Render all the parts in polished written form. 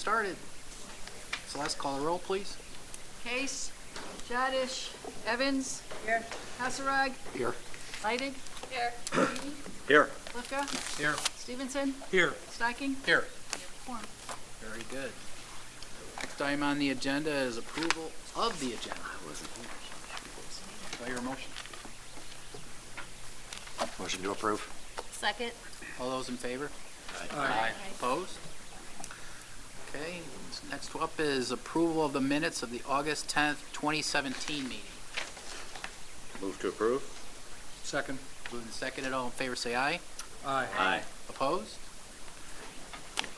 started. Celeste, call the roll, please. Case, Jadish, Evans. Here. Hasserag. Here. Leidig. Here. Here. Lifka. Here. Stevenson. Here. Stocking. Here. Quorum. Very good. Next item on the agenda is approval of the agenda. Do I hear a motion? Motion to approve. Second. All those in favor? Aye. Opposed? Okay, next up is approval of the minutes of the August 10th, 2017 meeting. Move to approve. Second. Moved and seconded. All in favor, say aye. Aye. Opposed?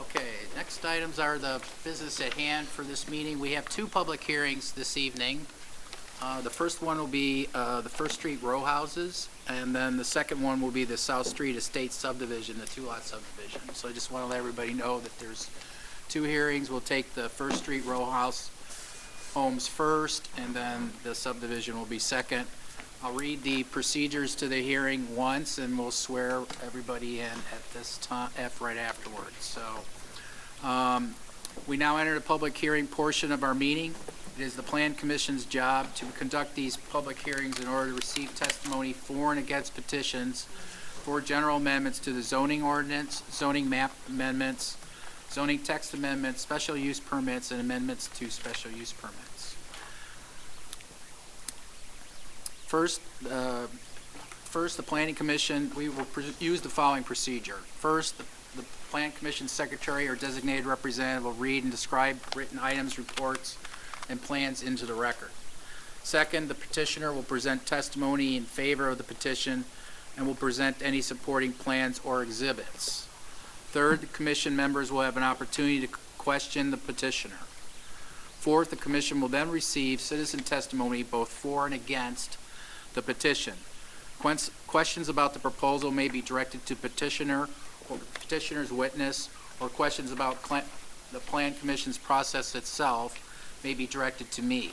Okay, next items are the business at hand for this meeting. We have two public hearings this evening. The first one will be the First Street row houses, and then the second one will be the South Street Estate subdivision, the two-lot subdivision. So I just want to let everybody know that there's two hearings. We'll take the First Street row house homes first, and then the subdivision will be second. I'll read the procedures to the hearing once, and we'll swear everybody in at this time, right afterwards. So we now enter the public hearing portion of our meeting. It is the Plan Commission's job to conduct these public hearings in order to receive testimony for and against petitions for general amendments to the zoning ordinance, zoning map amendments, zoning text amendments, special use permits, and amendments to special use permits. First, the Planning Commission, we will use the following procedure. First, the Plan Commission Secretary or designated representative will read and describe written items, reports, and plans into the record. Second, the petitioner will present testimony in favor of the petition and will present any supporting plans or exhibits. Third, the commission members will have an opportunity to question the petitioner. Fourth, the commission will then receive citizen testimony both for and against the petition. Questions about the proposal may be directed to petitioner or petitioner's witness, or questions about the Plan Commission's process itself may be directed to me.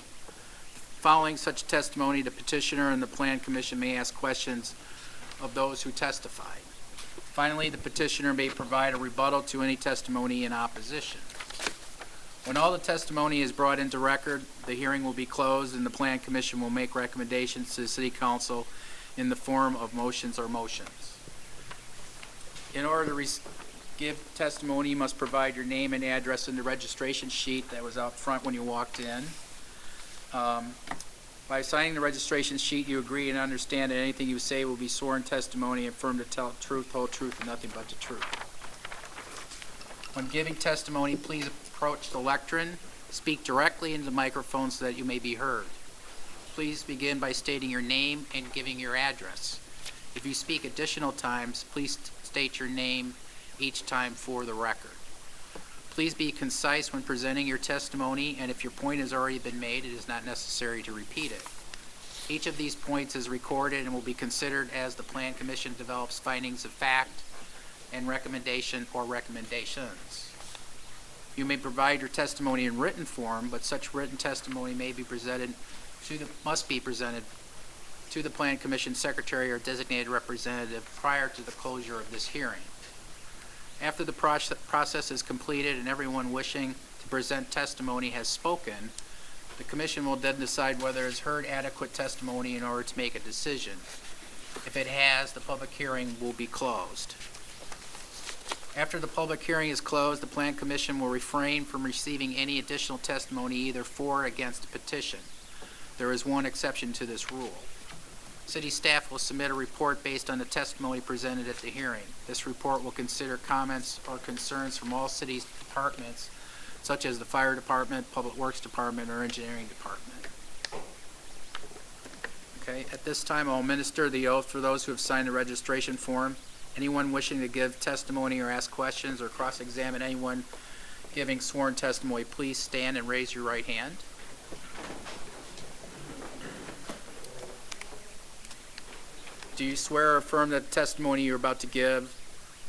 Following such testimony, the petitioner and the Plan Commission may ask questions of those who testified. Finally, the petitioner may provide a rebuttal to any testimony in opposition. When all the testimony is brought into record, the hearing will be closed and the Plan Commission will make recommendations to the City Council in the form of motions or motions. In order to give testimony, you must provide your name and address in the registration sheet that was out front when you walked in. By signing the registration sheet, you agree and understand that anything you say will be sworn testimony and affirm to tell the truth, whole truth, and nothing but the truth. When giving testimony, please approach the lectern, speak directly into the microphone so that you may be heard. Please begin by stating your name and giving your address. If you speak additional times, please state your name each time for the record. Please be concise when presenting your testimony, and if your point has already been made, it is not necessary to repeat it. Each of these points is recorded and will be considered as the Plan Commission develops findings of fact and recommendation or recommendations. You may provide your testimony in written form, but such written testimony may be must be presented to the Plan Commission Secretary or designated representative prior to the closure of this hearing. After the process is completed and everyone wishing to present testimony has spoken, the Commission will then decide whether it has heard adequate testimony in order to make a decision. If it has, the public hearing will be closed. After the public hearing is closed, the Plan Commission will refrain from receiving any additional testimony either for or against the petition. There is one exception to this rule. City staff will submit a report based on the testimony presented at the hearing. This report will consider comments or concerns from all city's departments, such as the Fire Department, Public Works Department, or Engineering Department. Okay, at this time, I'll administer the oath for those who have signed the registration form. Anyone wishing to give testimony or ask questions or cross-examine anyone giving sworn testimony, please stand and raise your right hand. Do you swear or affirm that the testimony you're about to give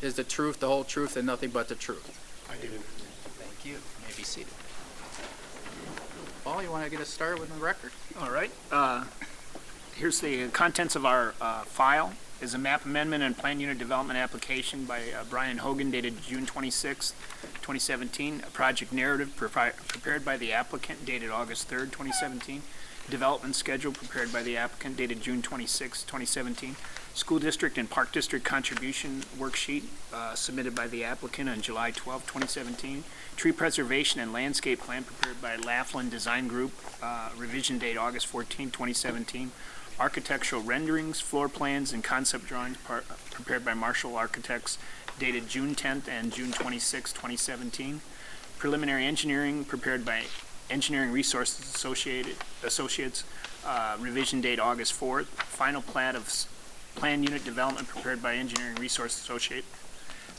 is the truth, the whole truth, and nothing but the truth? I do. Thank you. You may be seated. Paul, you want to get us started with the record? All right. Here's the contents of our file. Is a map amendment and plan unit development application by Brian Hogan dated June 26, 2017. A project narrative prepared by the applicant dated August 3rd, 2017. Development schedule prepared by the applicant dated June 26, 2017. School district and park district contribution worksheet submitted by the applicant on July 12, 2017. Tree preservation and landscape plan prepared by Laughlin Design Group, revision date August 14, 2017. Architectural renderings, floor plans, and concept drawings prepared by Marshall Architects dated June 10th and June 26, 2017. Preliminary engineering prepared by Engineering Resources Associates, revision date August 4th. Final plat of plan unit development prepared by Engineering Resources Associate,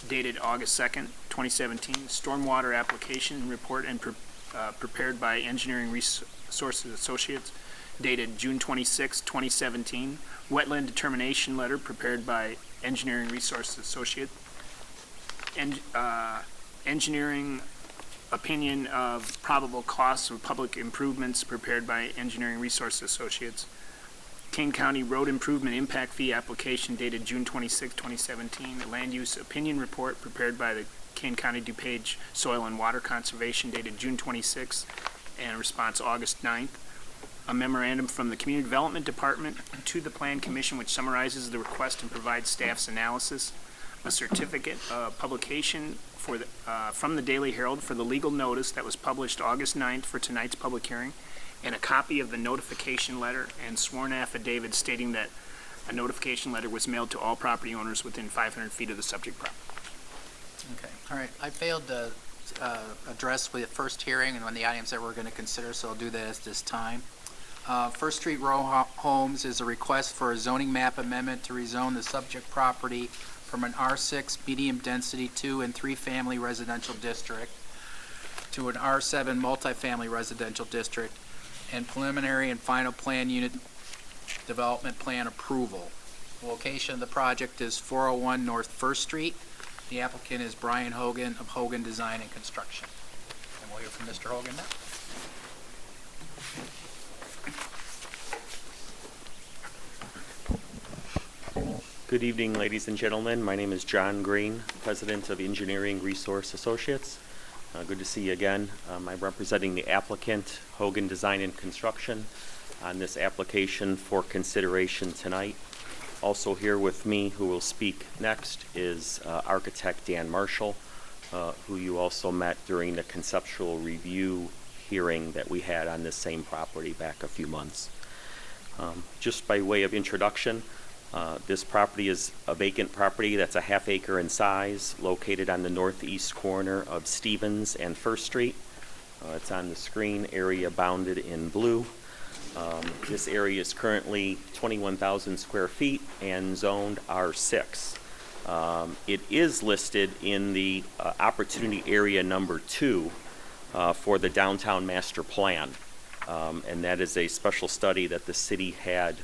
dated August 2nd, 2017. Stormwater application report and prepared by Engineering Resources Associates, dated June 26, 2017. Wetland determination letter prepared by Engineering Resources Associate. And engineering opinion of probable costs of public improvements prepared by Engineering Resources Associates. Kane County Road Improvement Impact Fee application dated June 26, 2017. A land use opinion report prepared by the Kane County DuPage Soil and Water Conservation dated June 26, and response August 9th. A memorandum from the Community Development Department to the Plan Commission which summarizes the request and provides staff's analysis. A certificate of publication from the Daily Herald for the legal notice that was published August 9th for tonight's public hearing, and a copy of the notification letter and sworn affidavit stating that a notification letter was mailed to all property owners within 500 feet of the subject property. Okay, all right. I failed to address the first hearing and on the items that we're going to consider, so I'll do that at this time. First Street Row Homes is a request for a zoning map amendment to rezone the subject property from an R6 medium-density 2 and 3 family residential district to an R7 multifamily residential district, and preliminary and final plan unit development plan approval. The location of the project is 401 North First Street. The applicant is Brian Hogan of Hogan Design and Construction. And we'll hear from Mr. Hogan now. Good evening, ladies and gentlemen. My name is John Green, President of Engineering Resource Associates. Good to see you again. I'm representing the applicant, Hogan Design and Construction, on this application for consideration tonight. Also here with me, who will speak next, is architect Dan Marshall, who you also met during the conceptual review hearing that we had on this same property back a few months. Just by way of introduction, this property is a vacant property that's a half acre in size, located on the northeast corner of Stevens and First Street. It's on the screen, area bounded in blue. This area is currently 21,000 square feet and zoned R6. It is listed in the opportunity area number 2 for the downtown master plan. And that is a special study that the city had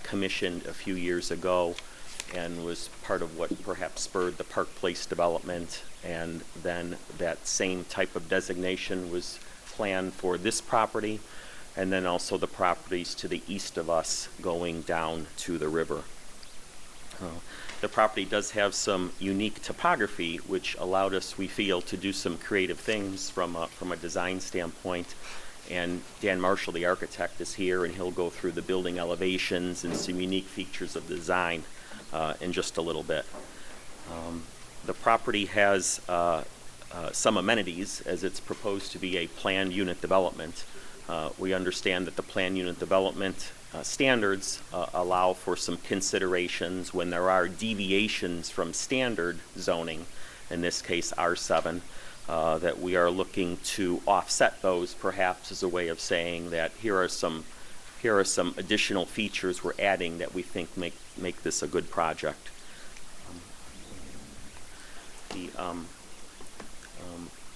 commissioned a few years ago and was part of what perhaps spurred the Park Place development, and then that same type of designation was planned for this property, and then also the properties to the east of us going down to the river. The property does have some unique topography which allowed us, we feel, to do some creative things from a design standpoint. And Dan Marshall, the architect, is here, and he'll go through the building elevations and some unique features of design in just a little bit. The property has some amenities, as it's proposed to be a planned unit development. We understand that the planned unit development standards allow for some considerations when there are deviations from standard zoning, in this case R7. That we are looking to offset those, perhaps as a way of saying that here are some additional features we're adding that we think make this a good project.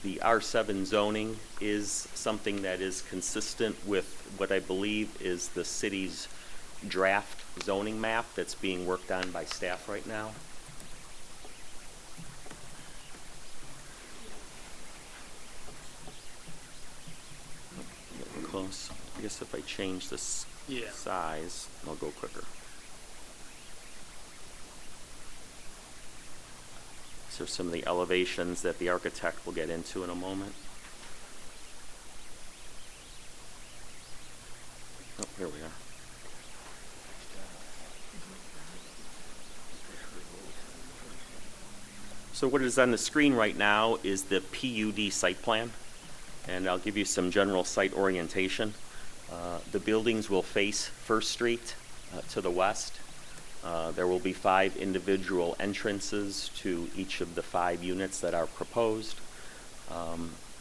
The R7 zoning is something that is consistent with what I believe is the city's draft zoning map that's being worked on by staff right now. Close. I guess if I change this size, I'll go quicker. These are some of the elevations that the architect will get into in a moment. Oh, here we are. So what is on the screen right now is the PUD site plan, and I'll give you some general site orientation. The buildings will face First Street to the west. There will be 5 individual entrances to each of the 5 units that are proposed.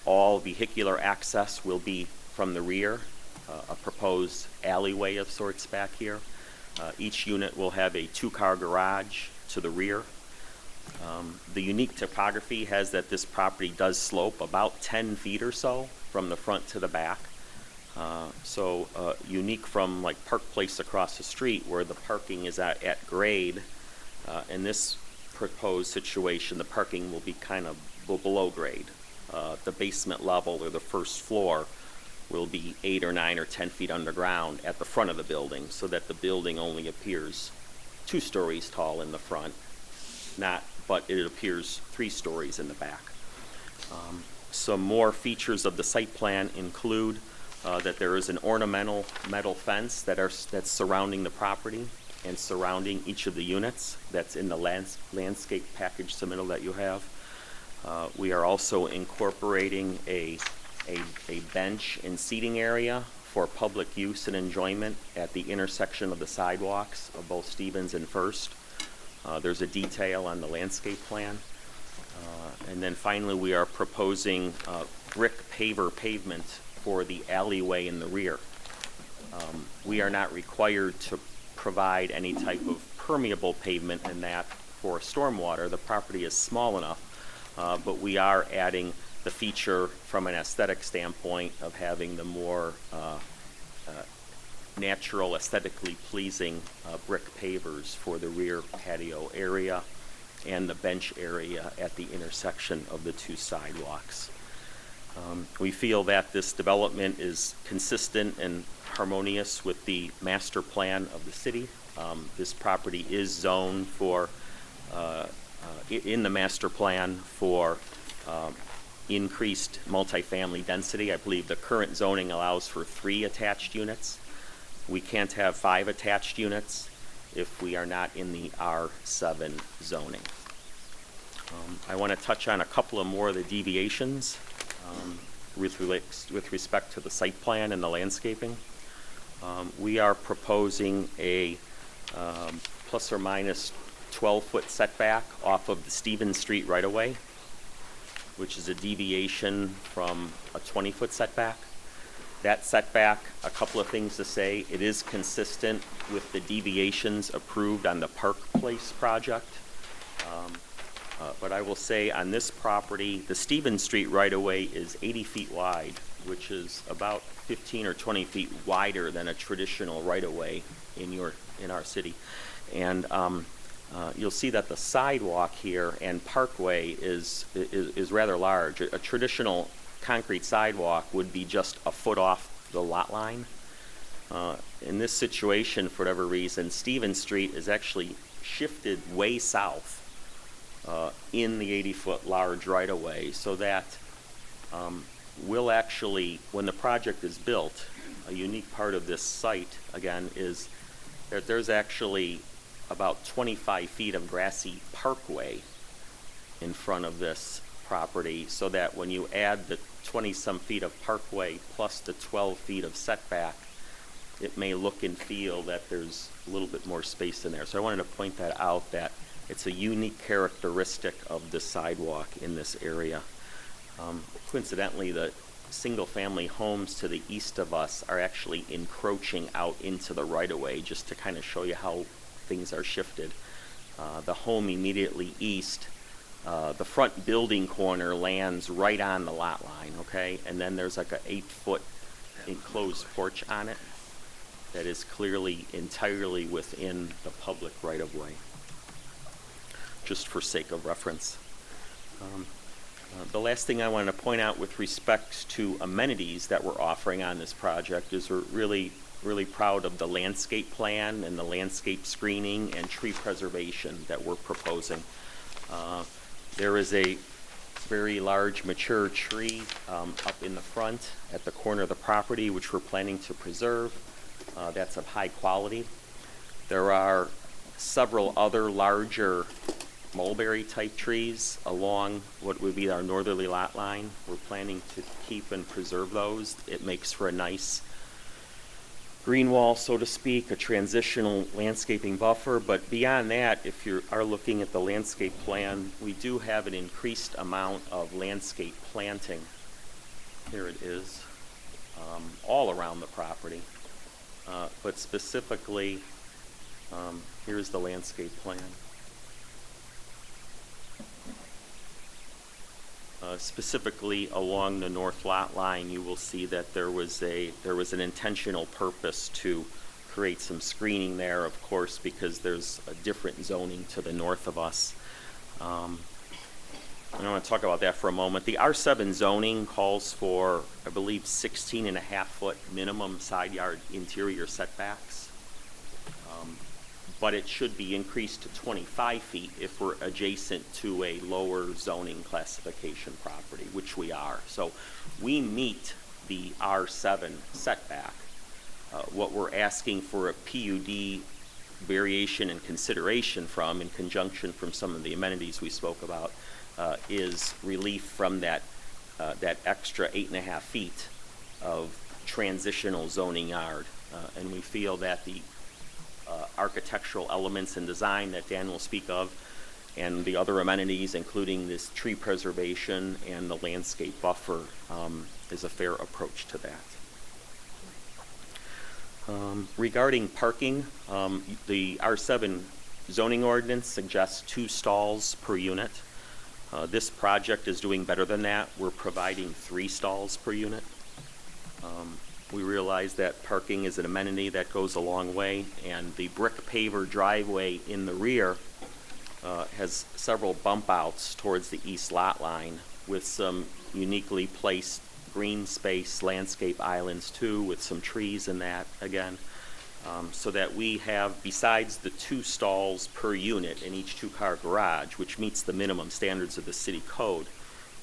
All vehicular access will be from the rear, a proposed alleyway of sorts back here. Each unit will have a 2-car garage to the rear. The unique topography has that this property does slope about 10 feet or so from the front to the back. Unique from like Park Place across the street where the parking is at grade. In this proposed situation, the parking will be kind of below grade. The basement level or the first floor will be 8 or 9 or 10 feet underground at the front of the building, so that the building only appears 2 stories tall in the front, but it appears 3 stories in the back. Some more features of the site plan include that there is an ornamental metal fence that's surrounding the property and surrounding each of the units. That's in the landscape package submittal that you have. We are also incorporating a bench and seating area for public use and enjoyment at the intersection of the sidewalks of both Stevens and First. There's a detail on the landscape plan. And then finally, we are proposing brick paver pavement for the alleyway in the rear. We are not required to provide any type of permeable pavement in that for stormwater. The property is small enough, but we are adding the feature from an aesthetic standpoint of having the more natural, aesthetically pleasing brick pavers for the rear patio area and the bench area at the intersection of the 2 sidewalks. We feel that this development is consistent and harmonious with the master plan of the city. This property is zoned for, in the master plan for increased multifamily density. I believe the current zoning allows for 3 attached units. We can't have 5 attached units if we are not in the R7 zoning. I want to touch on a couple of more of the deviations with respect to the site plan and the landscaping. We are proposing a plus or minus 12-foot setback off of the Stevens Street right-of-way, which is a deviation from a 20-foot setback. That setback, a couple of things to say, it is consistent with the deviations approved on the Park Place project. But I will say on this property, the Stevens Street right-of-way is 80 feet wide, which is about 15 or 20 feet wider than a traditional right-of-way in our city. And you'll see that the sidewalk here and parkway is rather large. A traditional concrete sidewalk would be just a foot off the lot line. In this situation, for whatever reason, Stevens Street is actually shifted way south in the 80-foot large right-of-way, so that will actually, when the project is built, a unique part of this site, again, is that there's actually about 25 feet of grassy parkway in front of this property, so that when you add the 20-some feet of parkway plus the 12 feet of setback, it may look and feel that there's a little bit more space in there. So I wanted to point that out, that it's a unique characteristic of the sidewalk in this area. Coincidentally, the single-family homes to the east of us are actually encroaching out into the right-of-way, just to kind of show you how things are shifted. The home immediately east, the front building corner lands right on the lot line, okay? And then there's like a 8-foot enclosed porch on it that is clearly entirely within the public right-of-way, just for sake of reference. The last thing I wanted to point out with respect to amenities that we're offering on this project is we're really proud of the landscape plan and the landscape screening and tree preservation that we're proposing. There is a very large mature tree up in the front at the corner of the property, which we're planning to preserve. That's of high quality. There are several other larger mulberry type trees along what would be our northerly lot line. We're planning to keep and preserve those. It makes for a nice green wall, so to speak, a transitional landscaping buffer. But beyond that, if you are looking at the landscape plan, we do have an increased amount of landscape planting. Here it is, all around the property. But specifically, here's the landscape plan. Specifically along the north lot line, you will see that there was an intentional purpose to create some screening there, of course, because there's a different zoning to the north of us. I want to talk about that for a moment. The R7 zoning calls for, I believe, 16.5-foot minimum side yard interior setbacks. But it should be increased to 25 feet if we're adjacent to a lower zoning classification property, which we are. So we meet the R7 setback. What we're asking for a PUD variation and consideration from, in conjunction from some of the amenities we spoke about, is relief from that extra 8.5 feet of transitional zoning yard. And we feel that the architectural elements and design that Dan will speak of, and the other amenities, including this tree preservation and the landscape buffer, is a fair approach to that. Regarding parking, the R7 zoning ordinance suggests 2 stalls per unit. This project is doing better than that. We're providing 3 stalls per unit. We realize that parking is an amenity that goes a long way, and the brick paver driveway in the rear has several bump outs towards the east lot line with some uniquely placed green space landscape islands too, with some trees in that again, so that we have, besides the 2 stalls per unit in each 2-car garage, which meets the minimum standards of the city code,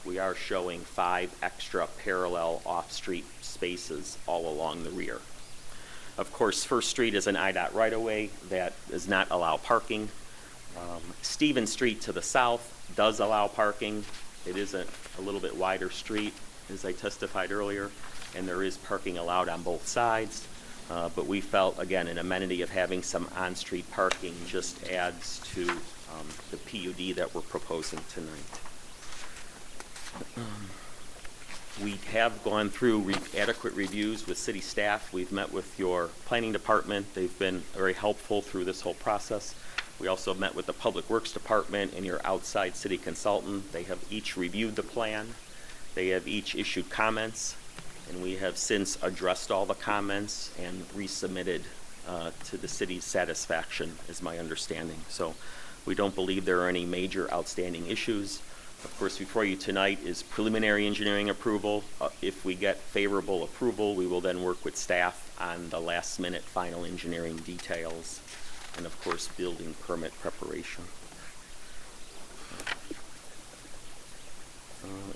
we are showing 5 extra parallel off-street spaces all along the rear. Of course, First Street is an IDOT right-of-way that does not allow parking. Stevens Street to the south does allow parking. It is a little bit wider street, as I testified earlier, and there is parking allowed on both sides. But we felt, again, an amenity of having some on-street parking just adds to the PUD that we're proposing tonight. We have gone through adequate reviews with city staff. We've met with your planning department. They've been very helpful through this whole process. We also met with the Public Works Department and your outside city consultant. They have each reviewed the plan. They have each issued comments, and we have since addressed all the comments and resubmitted to the city's satisfaction, is my understanding. So we don't believe there are any major outstanding issues. Of course, before you tonight is preliminary engineering approval. If we get favorable approval, we will then work with staff on the last-minute final engineering details and, of course, building permit preparation.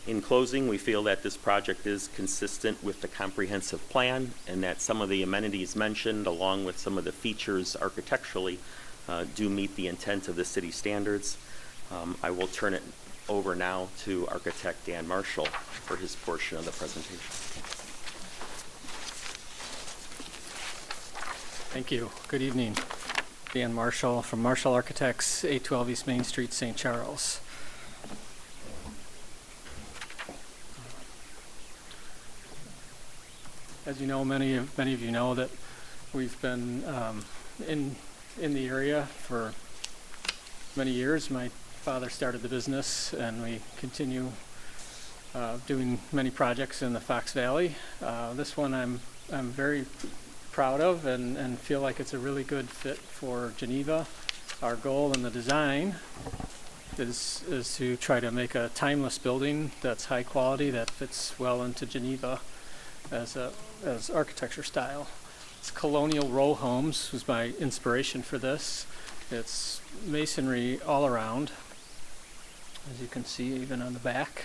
In closing, we feel that this project is consistent with the comprehensive plan and that some of the amenities mentioned, along with some of the features architecturally, do meet the intent of the city standards. I will turn it over now to architect Dan Marshall for his portion of the presentation. Thank you. Good evening. Dan Marshall from Marshall Architects, 812 East Main Street, St. Charles. As you know, many of you know that we've been in the area for many years. My father started the business, and we continue doing many projects in the Fox Valley. This one I'm very proud of and feel like it's a really good fit for Geneva. Our goal in the design is to try to make a timeless building that's high quality, that fits well into Geneva as architecture style. It's colonial row homes was my inspiration for this. It's masonry all around. as you can see, even on the back.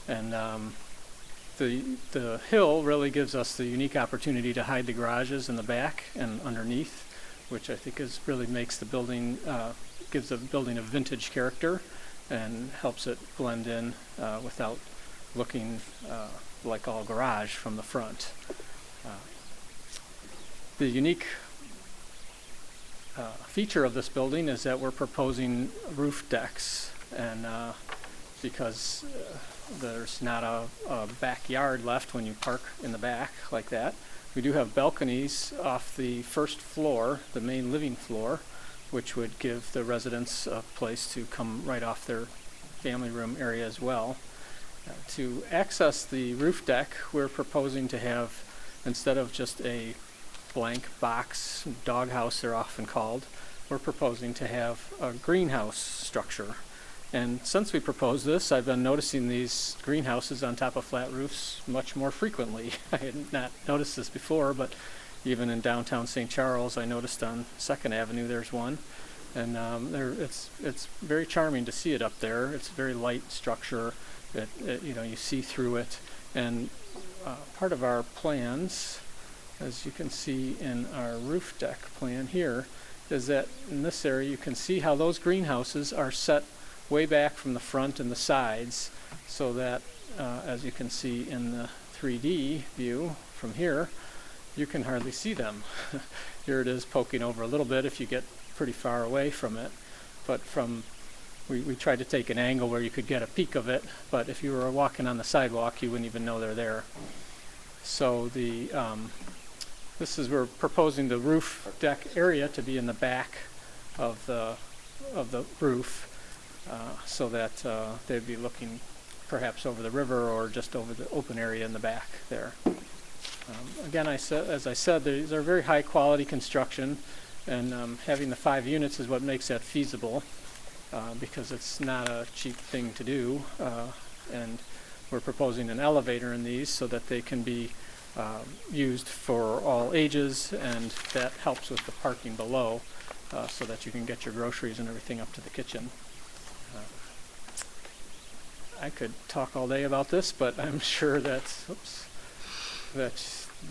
And the hill really gives us the unique opportunity to hide the garages in the back and underneath, which I think really makes the building, gives the building a vintage character and helps it blend in without looking like all garage from the front. The unique feature of this building is that we're proposing roof decks, and because there's not a backyard left when you park in the back like that, we do have balconies off the first floor, the main living floor, which would give the residents a place to come right off their family room area as well. To access the roof deck, we're proposing to have, instead of just a blank box, doghouse they're often called, we're proposing to have a greenhouse structure. And since we proposed this, I've been noticing these greenhouses on top of flat roofs much more frequently. I had not noticed this before, but even in downtown St. Charles, I noticed on 2nd Avenue there's one. And it's very charming to see it up there. It's a very light structure. You see through it. And part of our plans, as you can see in our roof deck plan here, is that in this area you can see how those greenhouses are set way back from the front and the sides, so that as you can see in the 3D view from here, you can hardly see them. Here it is poking over a little bit if you get pretty far away from it, but we tried to take an angle where you could get a peek of it, but if you were walking on the sidewalk you wouldn't even know they're there. So we're proposing the roof deck area to be in the back of the roof, so that they'd be looking perhaps over the river or just over the open area in the back there. Again, as I said, these are very high quality construction, and having the 5 units is what makes that feasible, because it's not a cheap thing to do, and we're proposing an elevator in these so that they can be used for all ages, and that helps with the parking below, so that you can get your groceries and everything up to the kitchen. I could talk all day about this, but I'm sure that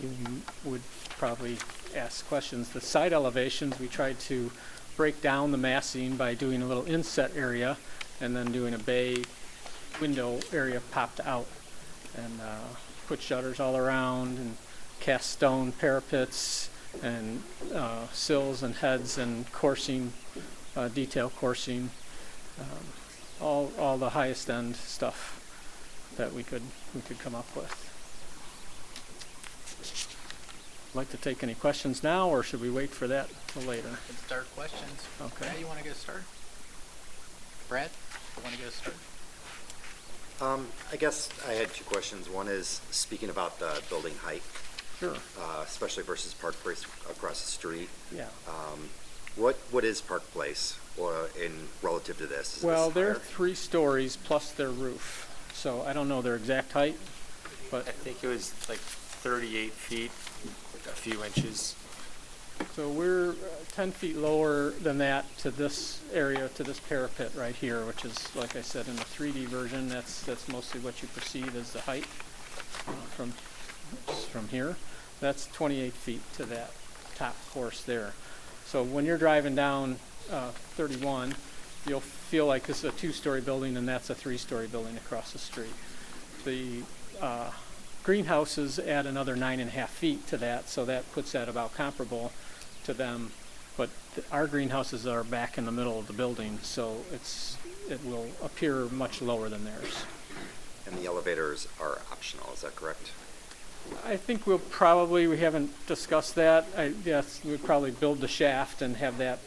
you would probably ask questions. The side elevations, we tried to break down the massing by doing a little inset area and then doing a bay window area popped out, and put shutters all around and cast stone parapets and sills and heads and coursing, detail coursing, all the highest end stuff that we could come up with. Like to take any questions now, or should we wait for that till later? Let's start questions. Okay. Brad, you want to get started? Brad, you want to get started? I guess I had 2 questions. One is, speaking about the building height, Sure. especially versus Park Place across the street. Yeah. What is Park Place in relative to this? Is Well, this they're higher? 3 stories plus their roof, so I don't know their exact height, but I think it was like 38 feet, a few inches. so we're 10 feet lower than that to this area, to this parapet right here, which is, like I said, in the 3D version, that's mostly what you perceive as the height from here. That's 28 feet to that top course there. So when you're driving down 31, you'll feel like this is a 2-story building and that's a 3-story building across the street. The greenhouses add another 9.5 feet to that, so that puts that about comparable to them. But our greenhouses are back in the middle of the building, so it will appear much lower than theirs. And the elevators are optional, is that correct? I think we haven't discussed that. Yes, we'd probably build the shaft and have that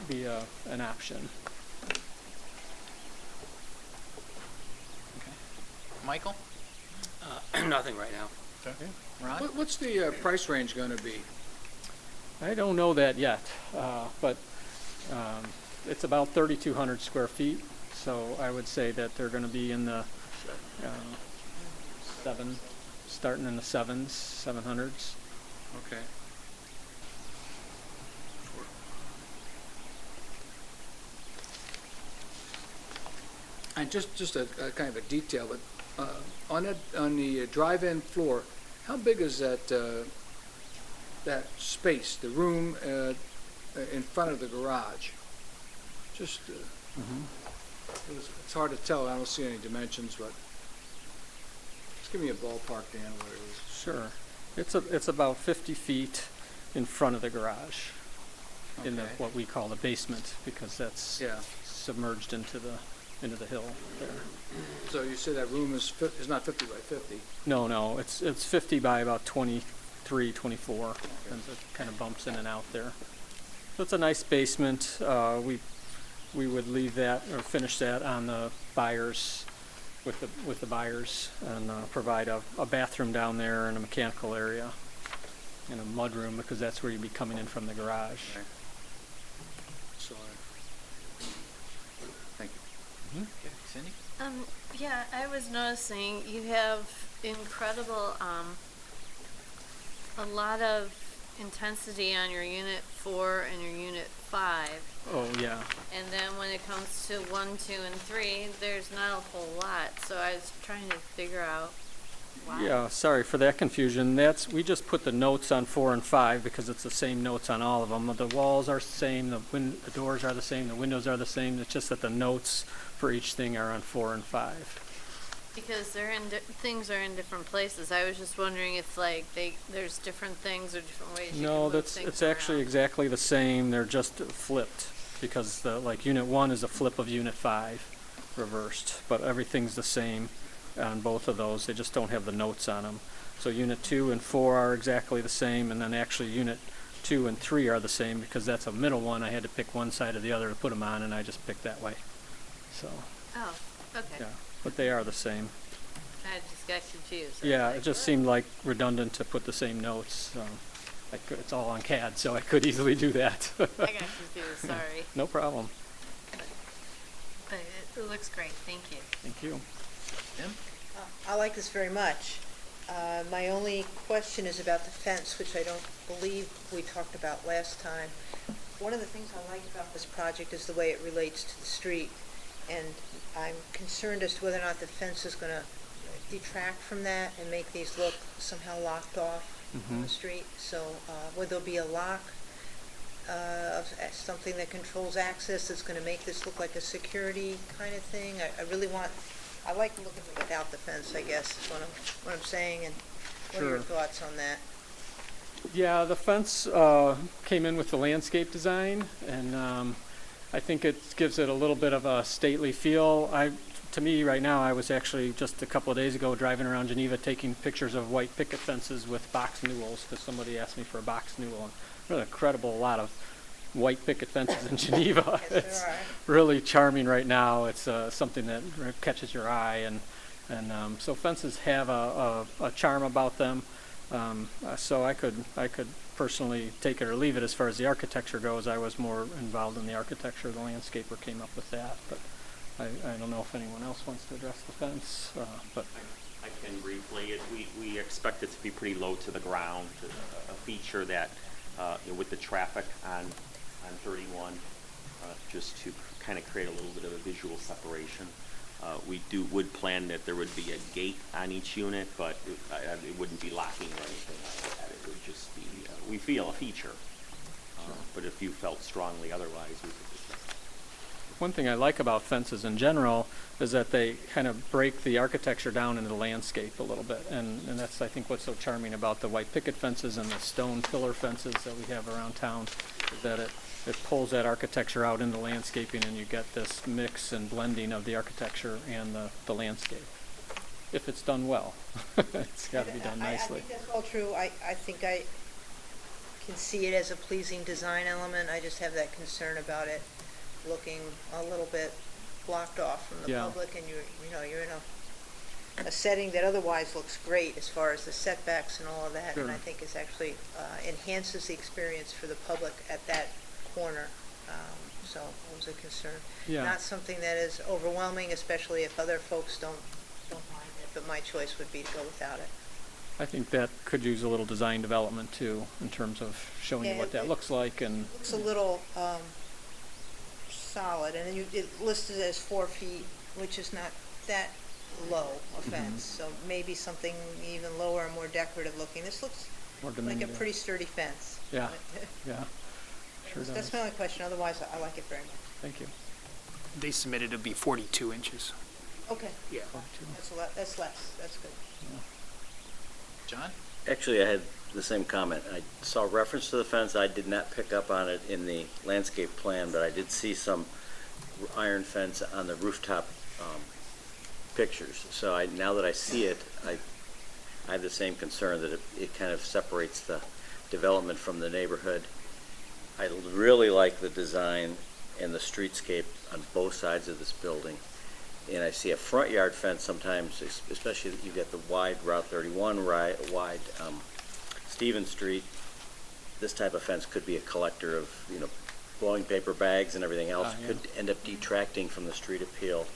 be an option. Okay. Michael? Nothing right now. Okay. Ron? What's the price range going to be? I don't know that yet, but it's about 3,200 square feet, so I would say that they're going to be in the starting in the 700s. Okay. And just a kind of a detail, but on the drive-in floor, how big is that space, the room in front of the garage? Just, it's hard to tell, I don't see any dimensions, but just give me a ballpark, Dan, what it is. Sure. It's about 50 feet in front of the garage, in the, Okay. what we call the basement, because that's Yeah, submerged into the hill there. so you say that room is not 50 by 50? No, it's 50 by about 23, 24, and it kind of bumps in and out there. So it's a nice basement. We would leave that or finish that on the buyers, with the buyers, and provide a bathroom down there and a mechanical area and a mudroom, because that's where you'd be coming in from the garage. Okay. So, thank you. Okay, Cindy? Yeah, I was noticing you have incredible, a lot of intensity on your unit 4 and your unit 5. Oh, yeah. And then when it comes to 1, 2, and 3, there's not a whole lot. So I was trying to figure out why. Yeah, sorry for that confusion. We just put the notes on 4 and 5 because it's the same notes on all of them. The walls are the same, the doors are the same, the windows are the same. It's just that the notes for each thing are on 4 and 5. Because they're things are in different places. I was just wondering if like there's different things or different ways you can No, move things it's actually around. exactly the like they're just flipped, because unit 1 is a flip of unit 5 reversed, but everything's the same on both of those. They just don't have the notes on them. So unit 2 and 4 are exactly the same, and then actually unit 2 and 3 are the same, because that's a middle one. I had to pick one side or the other to put them on, and I just picked that way. So, Oh, okay. yeah, but they are the same. I just got confused. I was Yeah, like, it just what? seemed like redundant to put the same notes. It's all on CAD, so I could easily do that. I got confused. Sorry, No problem. but it looks great. Thank you. Thank you. Tim? I like this very much. My only question is about the fence, which I don't believe we talked about last time. One of the things I like about this project is the way it relates to the street, and I'm concerned as to whether or not the fence is going to detract from that and make these look somehow locked off on the street. So would there be a lock, something that controls access that's going to make this look like a security kind of thing? I like looking without the fence, I guess, is what I'm saying, and what are your Sure. thoughts on that? Yeah, the fence came in with the landscape design, and I think it gives it a little bit of a stately feel. To me, right now, I was actually just a couple of days ago driving around Geneva taking pictures of white picket fences with box newels, because somebody asked me for a box newel. And there's an incredible lot of white picket fences in Geneva. Yes, there It's are. really charming right now. It's something that catches your eye, and so fences have a charm about them. So I could personally take it or leave it as far as the architecture goes. I was more involved in the architecture. The landscaper came up with that, but I don't know if anyone else wants to address the fence. But I can briefly, we expect it to be pretty low to the ground, a feature that, with the traffic on 31, just to kind of create a little bit of a visual separation. We would plan that there would be a gate on each unit, but it wouldn't be locking or anything like that. It would just be, we feel, a feature. But if you felt strongly otherwise, we could just. one thing I like about fences in general is that they kind of break the architecture down into the landscape a little bit, and that's, I think, what's so charming about the white picket fences and the stone pillar fences that we have around town, is that it pulls that architecture out into landscaping, and you get this mix and blending of the architecture and the landscape, if it's done well. It's got to be done nicely. I think that's all true. I think I can see it as a pleasing design element. I just have that concern about it looking a little bit blocked off from the Yeah. public, and you're in a setting that otherwise looks great as far as the setbacks and all of that, and Sure. I think is actually enhances the experience for the public at that corner. So it was a concern. Yeah. Not something that is overwhelming, especially if other folks don't mind it, but my choice would be to go without it. I think that could use a little design development too, in terms of showing you Yeah, what that it looks like, and Looks a little solid, and then it listed as 4 feet which is not that low a fence, so maybe something even lower and more decorative looking. This looks More like a diminutive. pretty sturdy fence. Yeah, yeah, sure does. That's my only question, otherwise I like it very much. Thank you. They submitted to be 42 inches. Okay, Yeah. that's a lot, that's less, that's good. John? Actually, I had the same comment. I saw reference to the fence. I did not pick up on it in the landscape plan, but I did see some iron fence on the rooftop pictures. So now that I see it, I have the same concern that it kind of separates the development from the neighborhood. I really like the design and the streetscape on both sides of this building. And I see a front yard fence sometimes, especially that you get the wide Route 31, wide Stevens Street. This type of fence could be a collector of, blowing paper bags and everything else. Yeah. Could end up detracting from the street appeal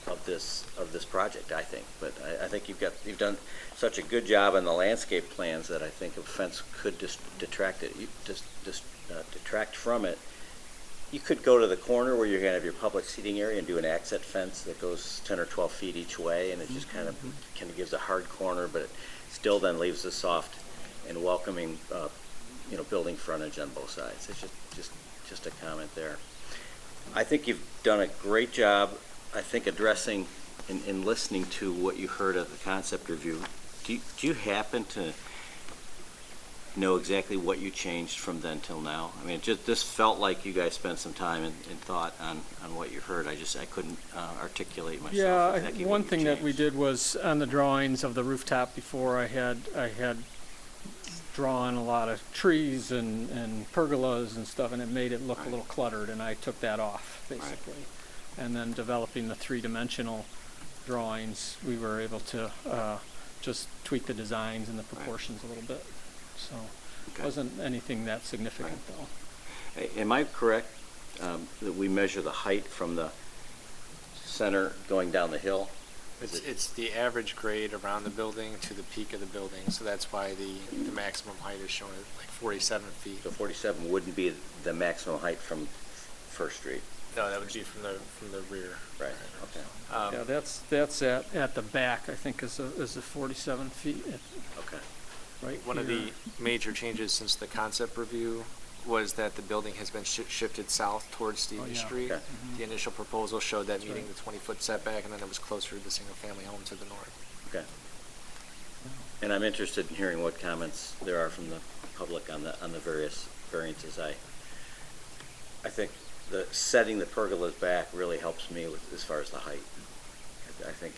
of this project, I think. But I think you've done such a good job on the landscape plans that I think a fence could detract from it. You could go to the corner where you're going to have your public seating area and do an accent fence that goes 10 or 12 feet each way, and it just kind of gives a hard corner, but it still then leaves a soft and welcoming, building frontage on both sides. It's just a comment there. I think you've done a great job, I think, addressing and listening to what you heard at the concept review. Do you happen to know exactly what you changed from then till now? I mean, this felt like you guys spent some time and thought on what you heard. I couldn't articulate myself. Yeah, exactly one what you thing that we changed. did was on the drawings of the rooftop before, I had drawn a lot of trees and pergolas and stuff, and it made it look a little cluttered, and I took that off, basically. And then developing the three-dimensional drawings, we were able to just tweak the designs and the proportions a little bit. So it wasn't anything that significant, though. Am I correct that we measure the height from the center going down the hill? It's the average grade around the building to the peak of the building, so that's why the maximum height is shown at like 47 feet. So 47 wouldn't be the maximum height from First Street? No, that would be from the rear. Right, okay. Yeah, that's at the back, I think, is the 47 feet, Okay. right One of here. the major changes since the concept review was that the building has been shifted south towards Stevens yeah. Street. Okay. The initial proposal showed that meeting the 20-foot setback, and then it was closer to the single-family home to the north. Okay. And I'm interested in hearing what comments there are from the public on the various variances. I think setting the pergolas back really helps me with as far as the height. I think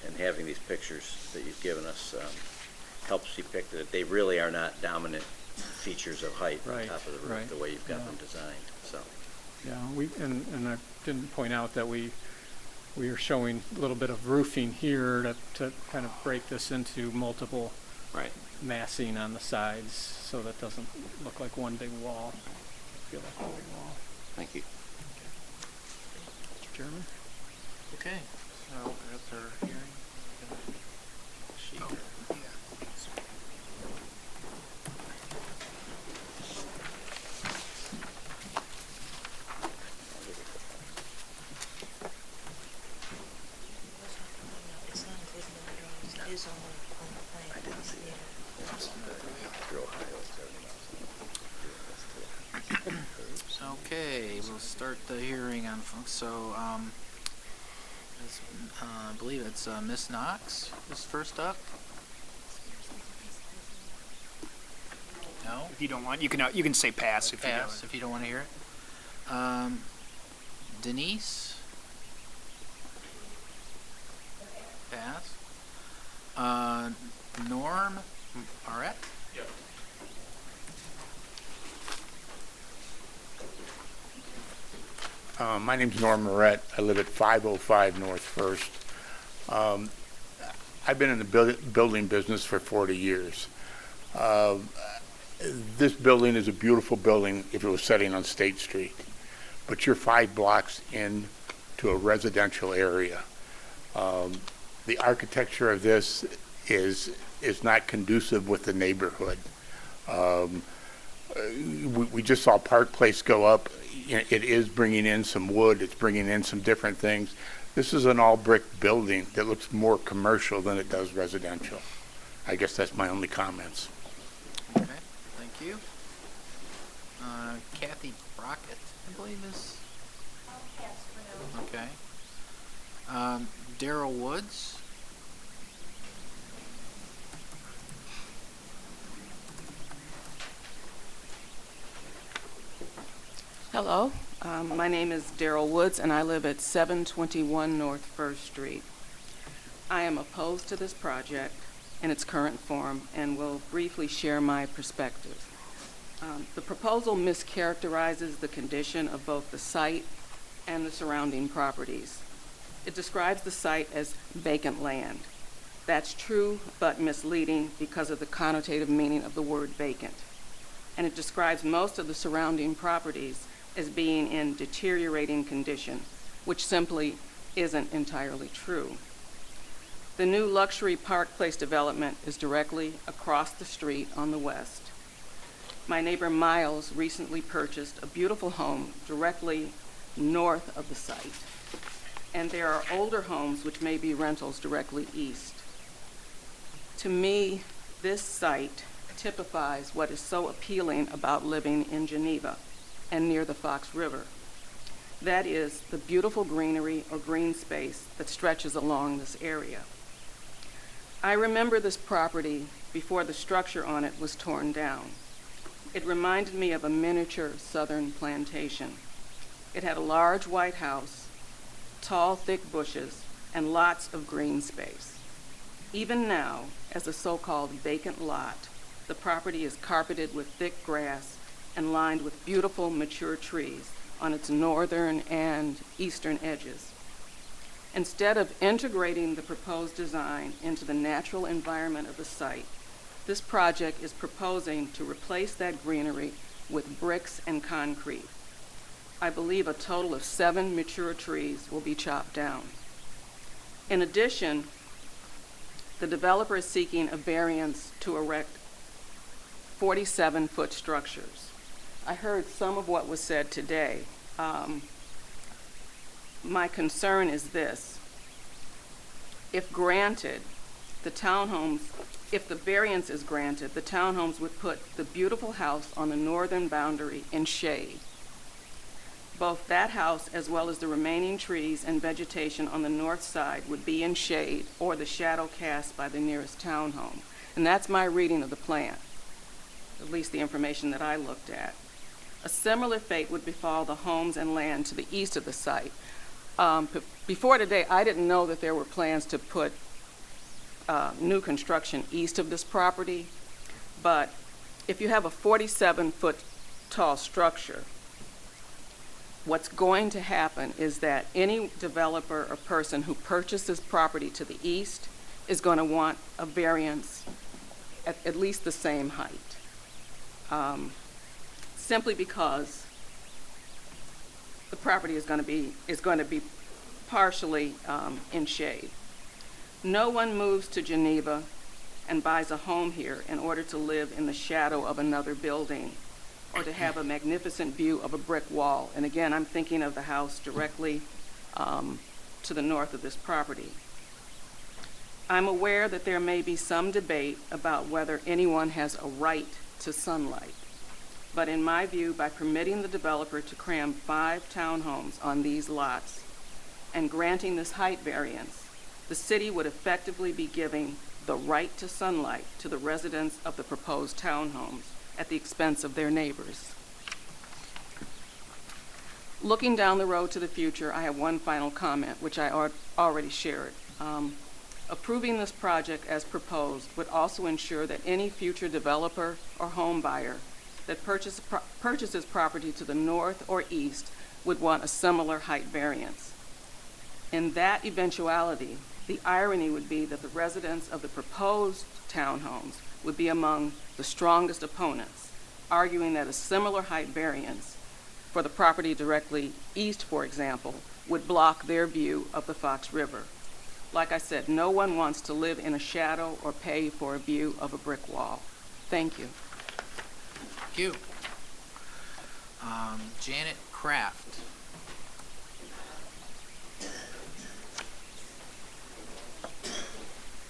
and having these pictures that you've given us helps depict that they really are not dominant features of height on Right, top of the roof, right, the way you've got yeah. them designed. So, Yeah, and I didn't point out that we are showing a little bit of roofing here to kind of break this into multiple right. massing on the sides, so that doesn't look like one big wall. Feel like one big wall. Thank you. Mr. Chairman? Okay. So, that's our hearing. Sheet. It's not included in the drawings, it is on the plan. I didn't see it. Real high. Okay, we'll start the hearing on, so, I believe it's Ms. Knox is first up. No? If you don't want, you can say pass if you don't. Pass, if you don't want to hear it. Denise? Pass. Norm Barrett? My name's Norm Moret. I live at 505 North First. I've been in the building business for 40 years. This building is a beautiful building if it was sitting on State Street, but you're 5 blocks into a residential area. The architecture of this is not conducive with the neighborhood. We just saw Park Place go up it is bringing in some wood, it's bringing in some different things. This is an all-brick building that looks more commercial than it does residential. I guess that's my only comments. Okay, thank you. Kathy Brockett, I believe is. Yes, for now. Okay. Daryl Woods. Hello, my name is Daryl Woods, and I live at 721 North First Street. I am opposed to this project in its current form and will briefly share my perspective. The proposal mischaracterizes the condition of both the site and the surrounding properties. It describes the site as vacant land. That's true but misleading because of the connotative meaning of the word vacant. And it describes most of the surrounding properties as being in deteriorating condition, which simply isn't entirely true. The new luxury Park Place development is directly across the street on the west. My neighbor Miles recently purchased a beautiful home directly north of the site, and there are older homes which may be rentals directly east. To me, this site typifies what is so appealing about living in Geneva and near the Fox River. That is the beautiful greenery or green space that stretches along this area. I remember this property before the structure on it was torn down. It reminded me of a miniature southern plantation. It had a large white house, tall, thick bushes, and lots of green space. Even now, as a so-called vacant lot, the property is carpeted with thick grass and lined with beautiful mature trees on its northern and eastern edges. Instead of integrating the proposed design into the natural environment of the site, this project is proposing to replace that greenery with bricks and concrete. I believe a total of 7 mature trees will be chopped down. In addition, the developer is seeking a variance to erect 47-foot structures. I heard some of what was said today. My concern is this. If granted, the variance is granted, the townhomes would put the beautiful house on the northern boundary in shade. Both that house as well as the remaining trees and vegetation on the north side would be in shade or the shadow cast by the nearest townhome. And that's my reading of the plan, at least the information that I looked at. A similar fate would befall the homes and land to the east of the site. Before today, I didn't know that there were plans to put new construction east of this property, but if you have a 47-foot tall structure, what's going to happen is that any developer or person who purchases property to the east is going to want a variance at least the same height, simply because the property is going to be partially in shade. No one moves to Geneva and buys a home here in order to live in the shadow of another building or to have a magnificent view of a brick wall. And again, I'm thinking of the house directly to the north of this property. I'm aware that there may be some debate about whether anyone has a right to sunlight. But in my view, by permitting the developer to cram 5 townhomes on these lots and granting this height variance, the city would effectively be giving the right to sunlight to the residents of the proposed townhomes at the expense of their neighbors. Looking down the road to the future, I have one final comment, which I already shared. Approving this project as proposed would also ensure that any future developer or home buyer that purchases property to the north or east would want a similar height variance. In that eventuality, the irony would be that the residents of the proposed townhomes would be among the strongest opponents, arguing that a similar height variance for the property directly east, for example, would block their view of the Fox River. Like I said, no one wants to live in a shadow or pay for a view of a brick wall. Thank you. Thank you. Janet craft.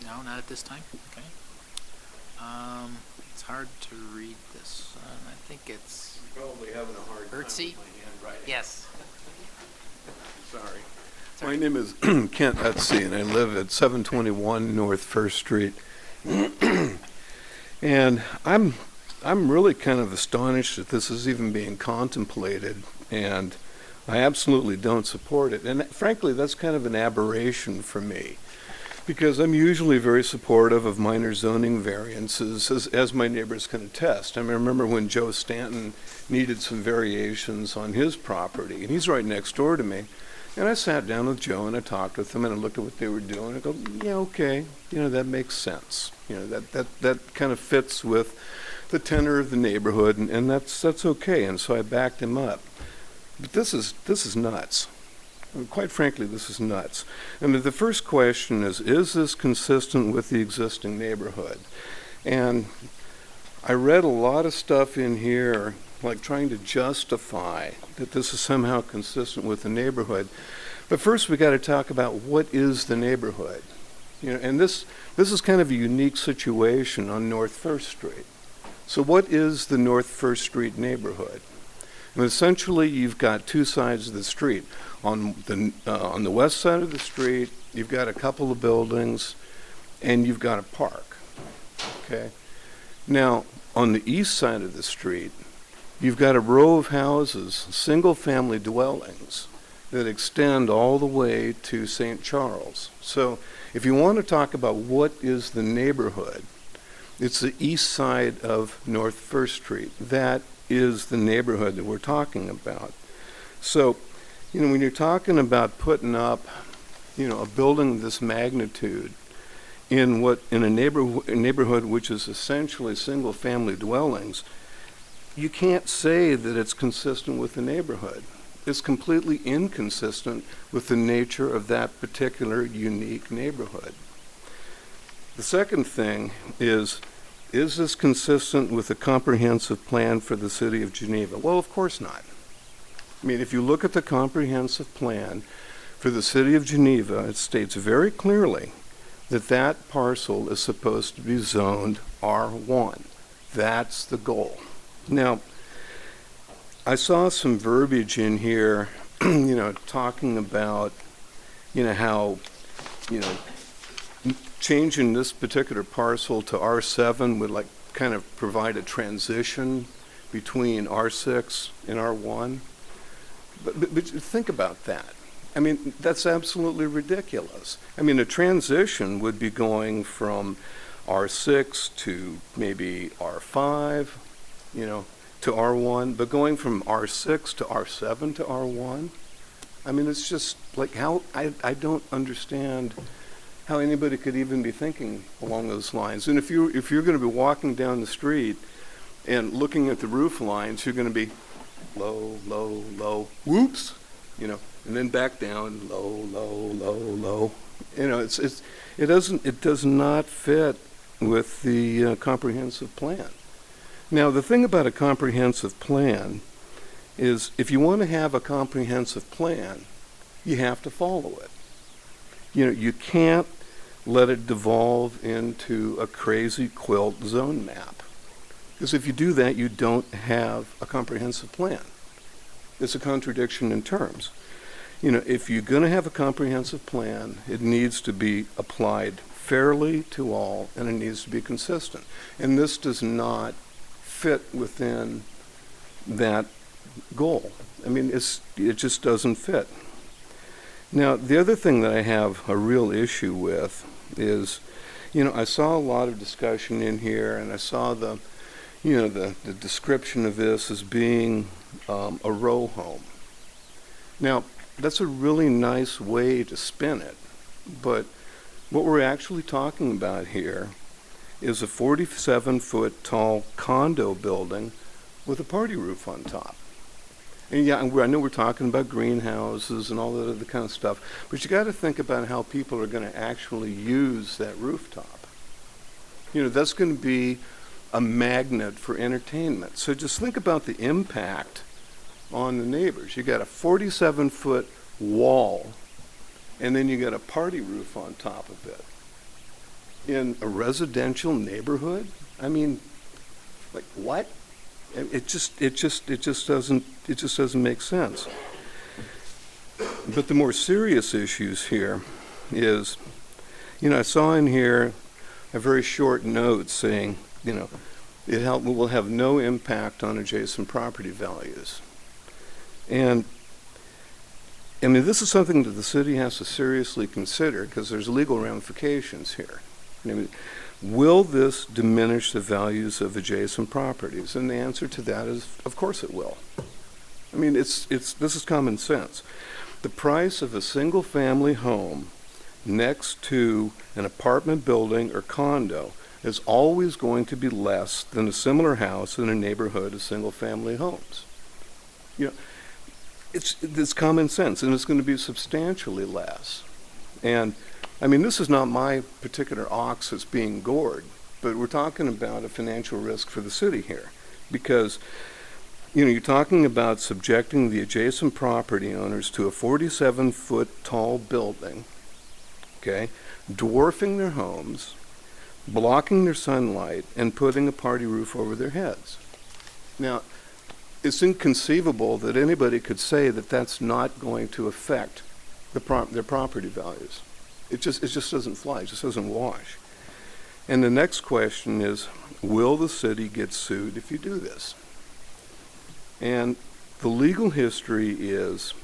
No, not at this time? Okay. It's hard to read this. I think it's Probably having a hard time Ertzi? with my handwriting. Yes. Sorry. Sorry. My name is Kent Etsy, and I live at 721 North First Street. And I'm really kind of astonished that this is even being contemplated, and I absolutely don't support it. And frankly, that's kind of an aberration for me, because I'm usually very supportive of minor zoning variances, as my neighbors can attest. I mean, I remember when Joe Stanton needed some variations on his property, and he's right next door to me. And I sat down with Joe and I talked with them and I looked at what they were doing. I go, yeah, okay, that makes sense. That kind of fits with the tenor of the neighborhood, and that's okay. And so I backed him up. But this is nuts. I mean, quite frankly, this is nuts. And the first question is this consistent with the existing neighborhood? And I read a lot of stuff in here, like trying to justify that this is somehow consistent with the neighborhood. But first we got to talk about what is the neighborhood. And this is kind of a unique situation on North First Street. So what is the North First Street neighborhood? And essentially you've got two sides of the street. On the west side of the street, you've got a couple of buildings and you've got a park. Okay? Now, on the east side of the street, you've got a row of houses, single-family dwellings, that extend all the way to St. Charles. So if you want to talk about what is the neighborhood, it's the east side of North First Street. That is the neighborhood that we're talking about. So, when you're talking about putting up, a building of this magnitude in a neighborhood which is essentially single-family dwellings, you can't say that it's consistent with the neighborhood. It's completely inconsistent with the nature of that particular unique neighborhood. The second thing is this consistent with the comprehensive plan for the city of Geneva? Well, of course not. I mean, if you look at the comprehensive plan for the city of Geneva, it states very clearly that that parcel is supposed to be zoned R1. That's the goal. Now, I saw some verbiage in here, talking about, how, changing this particular parcel to R7 would kind of provide a transition between R6 and R1. But think about that. I mean, that's absolutely ridiculous. I mean, a transition would be going from R6 to maybe R5, to R1, but going from R6 to R7 to R1, I mean, it's just like how, I don't understand how anybody could even be thinking along those lines. And if you're going to be walking down the street and looking at the roof lines, you're going to be low, low, low, whoops, and then back down, low, low, low, low. It does not fit with the comprehensive plan. Now, the thing about a comprehensive plan is if you want to have a comprehensive plan, you have to follow it. You can't let it devolve into a crazy quilt zone map. Because if you do that, you don't have a comprehensive plan. It's a contradiction in terms. If you're going to have a comprehensive plan, it needs to be applied fairly to all, and it needs to be consistent. And this does not fit within that goal. I mean, it just doesn't fit. Now, the other thing that I have a real issue with is, I saw a lot of discussion in here, and I saw the description of this as being a row home. Now, that's a really nice way to spin it, but what we're actually talking about here is a 47-foot tall condo building with a party roof on top. And yeah, I know we're talking about greenhouses and all that other kind of stuff, but you got to think about how people are going to actually use that rooftop. That's going to be a magnet for entertainment. So just think about the impact on the neighbors. You got a 47-foot wall, and then you got a party roof on top of it. In a residential neighborhood? I mean, like, what? It just doesn't make sense. But the more serious issues here is, I saw in here a very short note saying, it will have no impact on adjacent property values. And I mean, this is something that the city has to seriously consider because there's legal ramifications here. I mean, will this diminish the values of adjacent properties? And the answer to that is, of course it will. I mean, this is common sense. The price of a single-family home next to an apartment building or condo is always going to be less than a similar house in a neighborhood of single-family homes. It's common sense, and it's going to be substantially less. And I mean, this is not my particular ox that's being gored, but we're talking about a financial risk for the city here, because you're talking about subjecting the adjacent property owners to a 47-foot tall building, okay, dwarfing their homes, blocking their sunlight, and putting a party roof over their heads. Now, it's inconceivable that anybody could say that that's not going to affect their property values. It just doesn't fly. It just doesn't wash. And the next question is, will the city get sued if you do this? And the legal history is,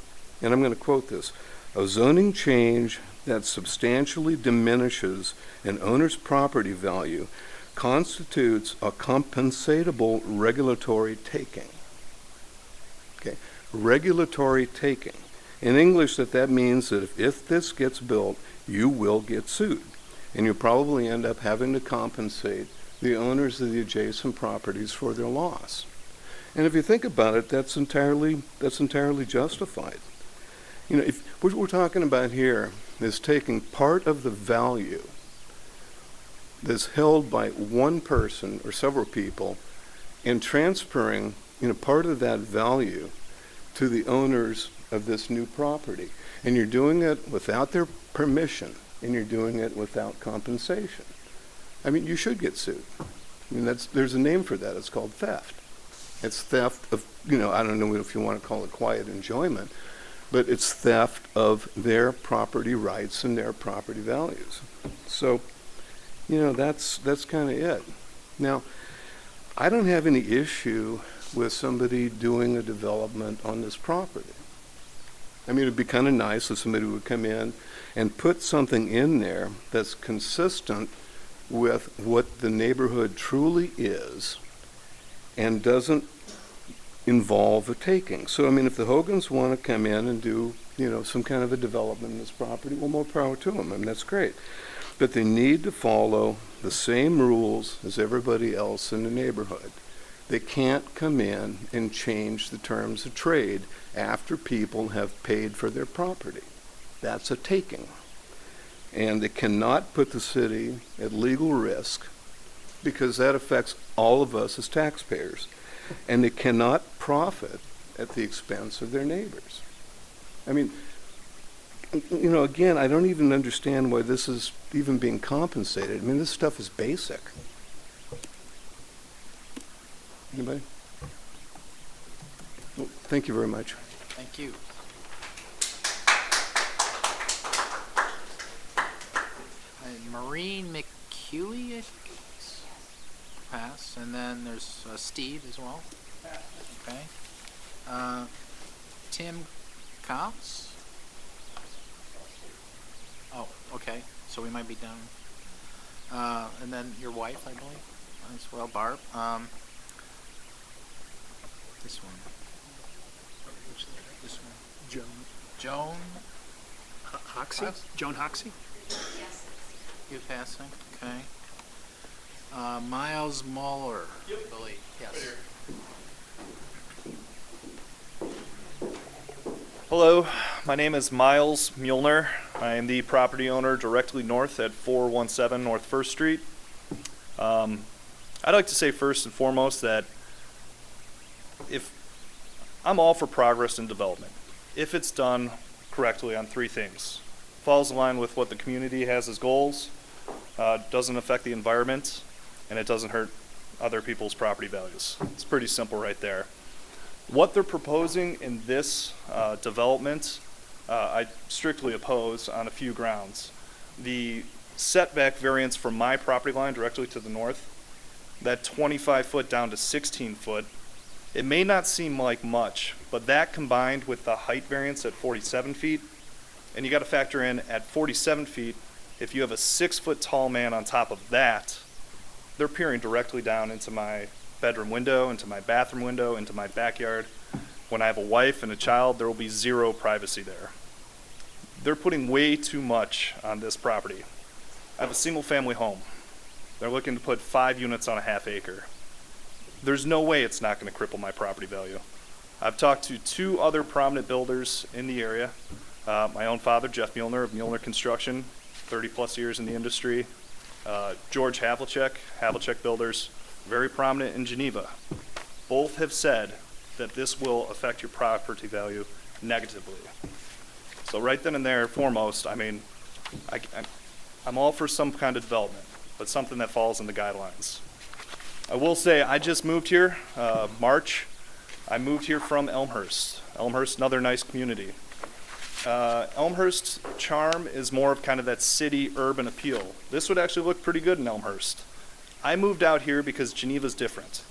and I'm going to quote this, a zoning change that substantially diminishes an owner's property value constitutes a compensatable regulatory taking. Okay, regulatory taking. In English, that means that if this gets built, you will get sued. And you'll probably end up having to compensate the owners of the adjacent properties for their loss. And if you think about it, that's entirely justified. If what we're talking about here is taking part of the value that's held by one person or several people and transferring, part of that value to the owners of this new property. And you're doing it without their permission, and you're doing it without compensation. I mean, you should get sued. I mean, there's a name for that. It's called theft. It's theft of, I don't know if you want to call it quiet enjoyment, but it's theft of their property rights and their property values. So, that's kind of it. Now, I don't have any issue with somebody doing a development on this property. I mean, it'd be kind of nice if somebody would come in and put something in there that's consistent with what the neighborhood truly is and doesn't involve a taking. So, I mean, if the Hogans want to come in and do, some kind of a development in this property, well, more power to them. I mean, that's great. But they need to follow the same rules as everybody else in the neighborhood. They can't come in and change the terms of trade after people have paid for their property. That's a taking. And they cannot put the city at legal risk because that affects all of us as taxpayers. And they cannot profit at the expense of their neighbors. I mean, again, I don't even understand why this is even being compensated. I mean, this stuff is basic. Anybody? Well, thank you very much. Thank you. Maureen McHughley, I think it is. Pass. And then there's Steve as well. Okay. Tim Cops? Oh, okay. So we might be done. And then your wife, I believe, as well, Barb. This one. This one. Joan Hoxie? Joan Hoxie? You passing? Okay. Miles Muller, I believe. Yes. Hello, my name is Miles Muehlner. I am the property owner directly north at 417 North 1st Street. I'd like to say first and foremost that if I'm all for progress and development if it's done correctly on three things. Falls in line with what the community has as goals, doesn't affect the environment, and it doesn't hurt other people's property values. It's pretty simple right there. What they're proposing in this development, I strictly oppose on a few grounds. The setback variance from my property line directly to the north, that 25 foot down to 16 foot, it may not seem like much, but that combined with the height variance at 47 feet, and you got to factor in at 47 feet, if you have a 6 foot tall man on top of that, they're peering directly down into my bedroom window, into my bathroom window, into my backyard. When I have a wife and a child, there will be zero privacy there. They're putting way too much on this property. I have a single family home. They're looking to put 5 units on a half acre. There's no way it's not going to cripple my property value. I've talked to 2 other prominent builders in the area. My own father, Jeff Mueller of Mueller Construction, 30 plus years in the industry. George Havlicek Builders, very prominent in Geneva. Both have said that this will affect your property value negatively. So right then and there, foremost, I mean, I'm all for some kind of development, but something that falls in the guidelines. I will say, I just moved here, March. I moved here from Elmhurst. Elmhurst, another nice community. Elmhurst's charm is more of kind of that city urban appeal. This would actually look pretty good in Elmhurst. I moved out here because Geneva's different.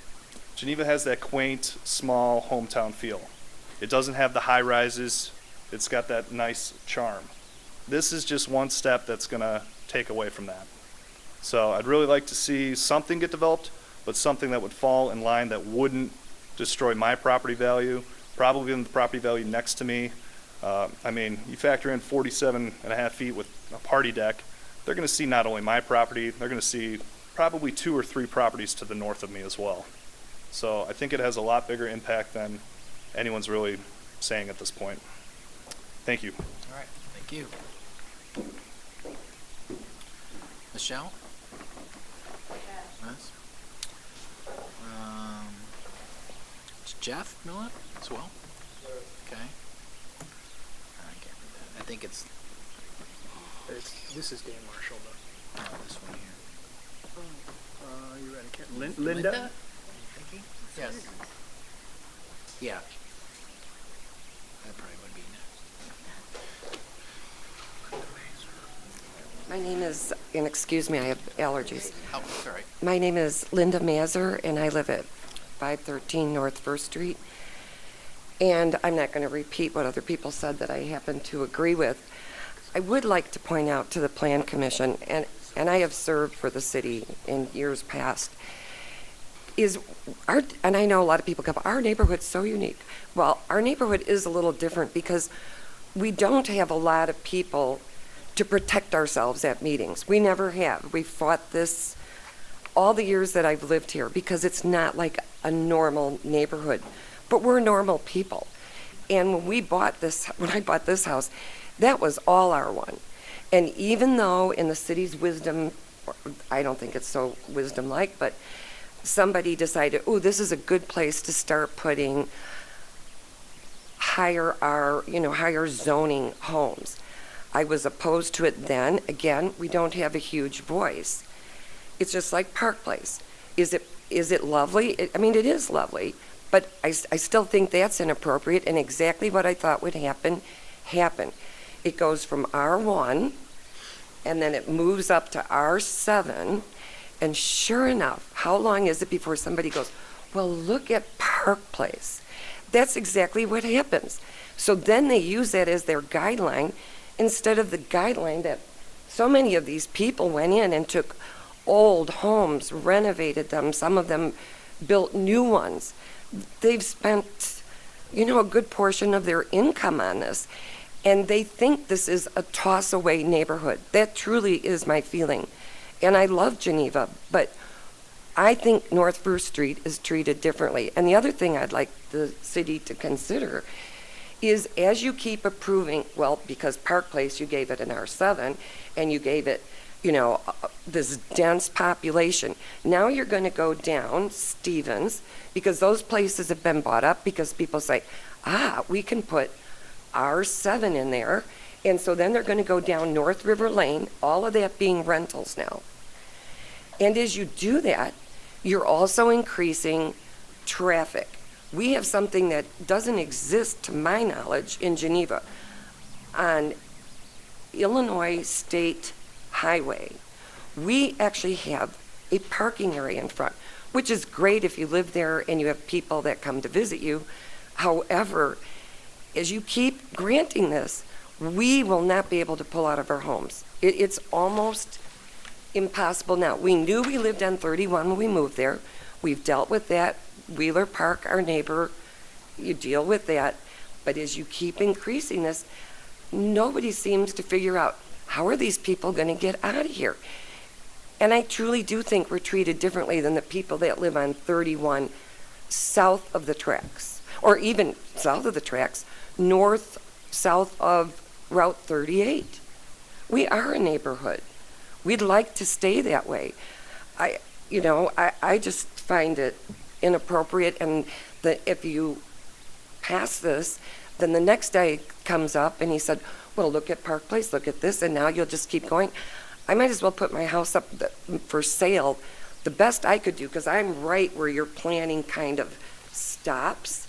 Geneva has that quaint, small hometown feel. It doesn't have the high rises. It's got that nice charm. This is just one step that's gonna take away from that. So I'd really like to see something get developed, but something that would fall in line that wouldn't destroy my property value, probably in the property value next to me. I mean, you factor in 47.5 feet with a party deck, they're gonna see not only my property, they're gonna see probably 2 or 3 properties to the north of me as well. So I think it has a lot bigger impact than anyone's really saying at this point. Thank you. All right, thank you. Michelle? Yes. Is Jeff Miller as well? Okay. I can't read that. I think it's This is Dan Marshall, though. this one here. You ready? Linda? Thinking? Yes. Yeah. That probably would be next. My name is, and excuse me, I have allergies. Oh, sorry. My name is Linda Mazur, and I live at 513 North First Street. And I'm not going to repeat what other people said that I happen to agree with. I would like to point out to the Plan Commission, and I have served for the city in years past, and I know a lot of people go, our neighborhood's so unique. Well, our neighborhood is a little different because we don't have a lot of people to protect ourselves at meetings. We never have. We fought this all the years that I've lived here because it's not like a normal neighborhood, but we're normal people. And when I bought this house, that was all R1. And even though in the city's wisdom, I don't think it's so wisdom-like, but somebody decided, oh, this is a good place to start putting higher zoning homes. I was opposed to it then. Again, we don't have a huge voice. It's just like Park Place. Is it lovely? I mean, it is lovely, but I still think that's inappropriate, and exactly what I thought would happen, happened. It goes from R1, and then it moves up to R7, and sure enough, how long is it before somebody goes, well, look at Park Place? That's exactly what happens. So then they use that as their guideline instead of the guideline that so many of these people went in and took old homes, renovated them, some of them built new ones. They've spent, a good portion of their income on this, and they think this is a toss-away neighborhood. That truly is my feeling. And I love Geneva, but I think North First Street is treated differently. And the other thing I'd like the city to consider is as you keep approving, well, because Park Place, you gave it an R7, and you gave it, this dense population. Now you're going to go down Stevens, because those places have been bought up, because people say, we can put R7 in there. And so then they're going to go down North River Lane, all of that being rentals now. And as you do that, you're also increasing traffic. We have something that doesn't exist, to my knowledge, in Geneva. On Illinois State Highway, we actually have a parking area in front, which is great if you live there and you have people that come to visit you. However, as you keep granting this, we will not be able to pull out of our homes. It's almost impossible now. We knew we lived on 31 when we moved there. We've dealt with that. Wheeler Park, our neighbor, you deal with that. But as you keep increasing this, nobody seems to figure out, how are these people going to get out of here? And I truly do think we're treated differently than the people that live on 31 south of the tracks, or even south of the tracks, south of Route 38. We are a neighborhood. We'd like to stay that way. I just find it inappropriate, and that if you pass this, then the next day comes up and he said, well, look at Park Place, look at this, and now you'll just keep going. I might as well put my house up for sale the best I could do, because I'm right where your planning kind of stops.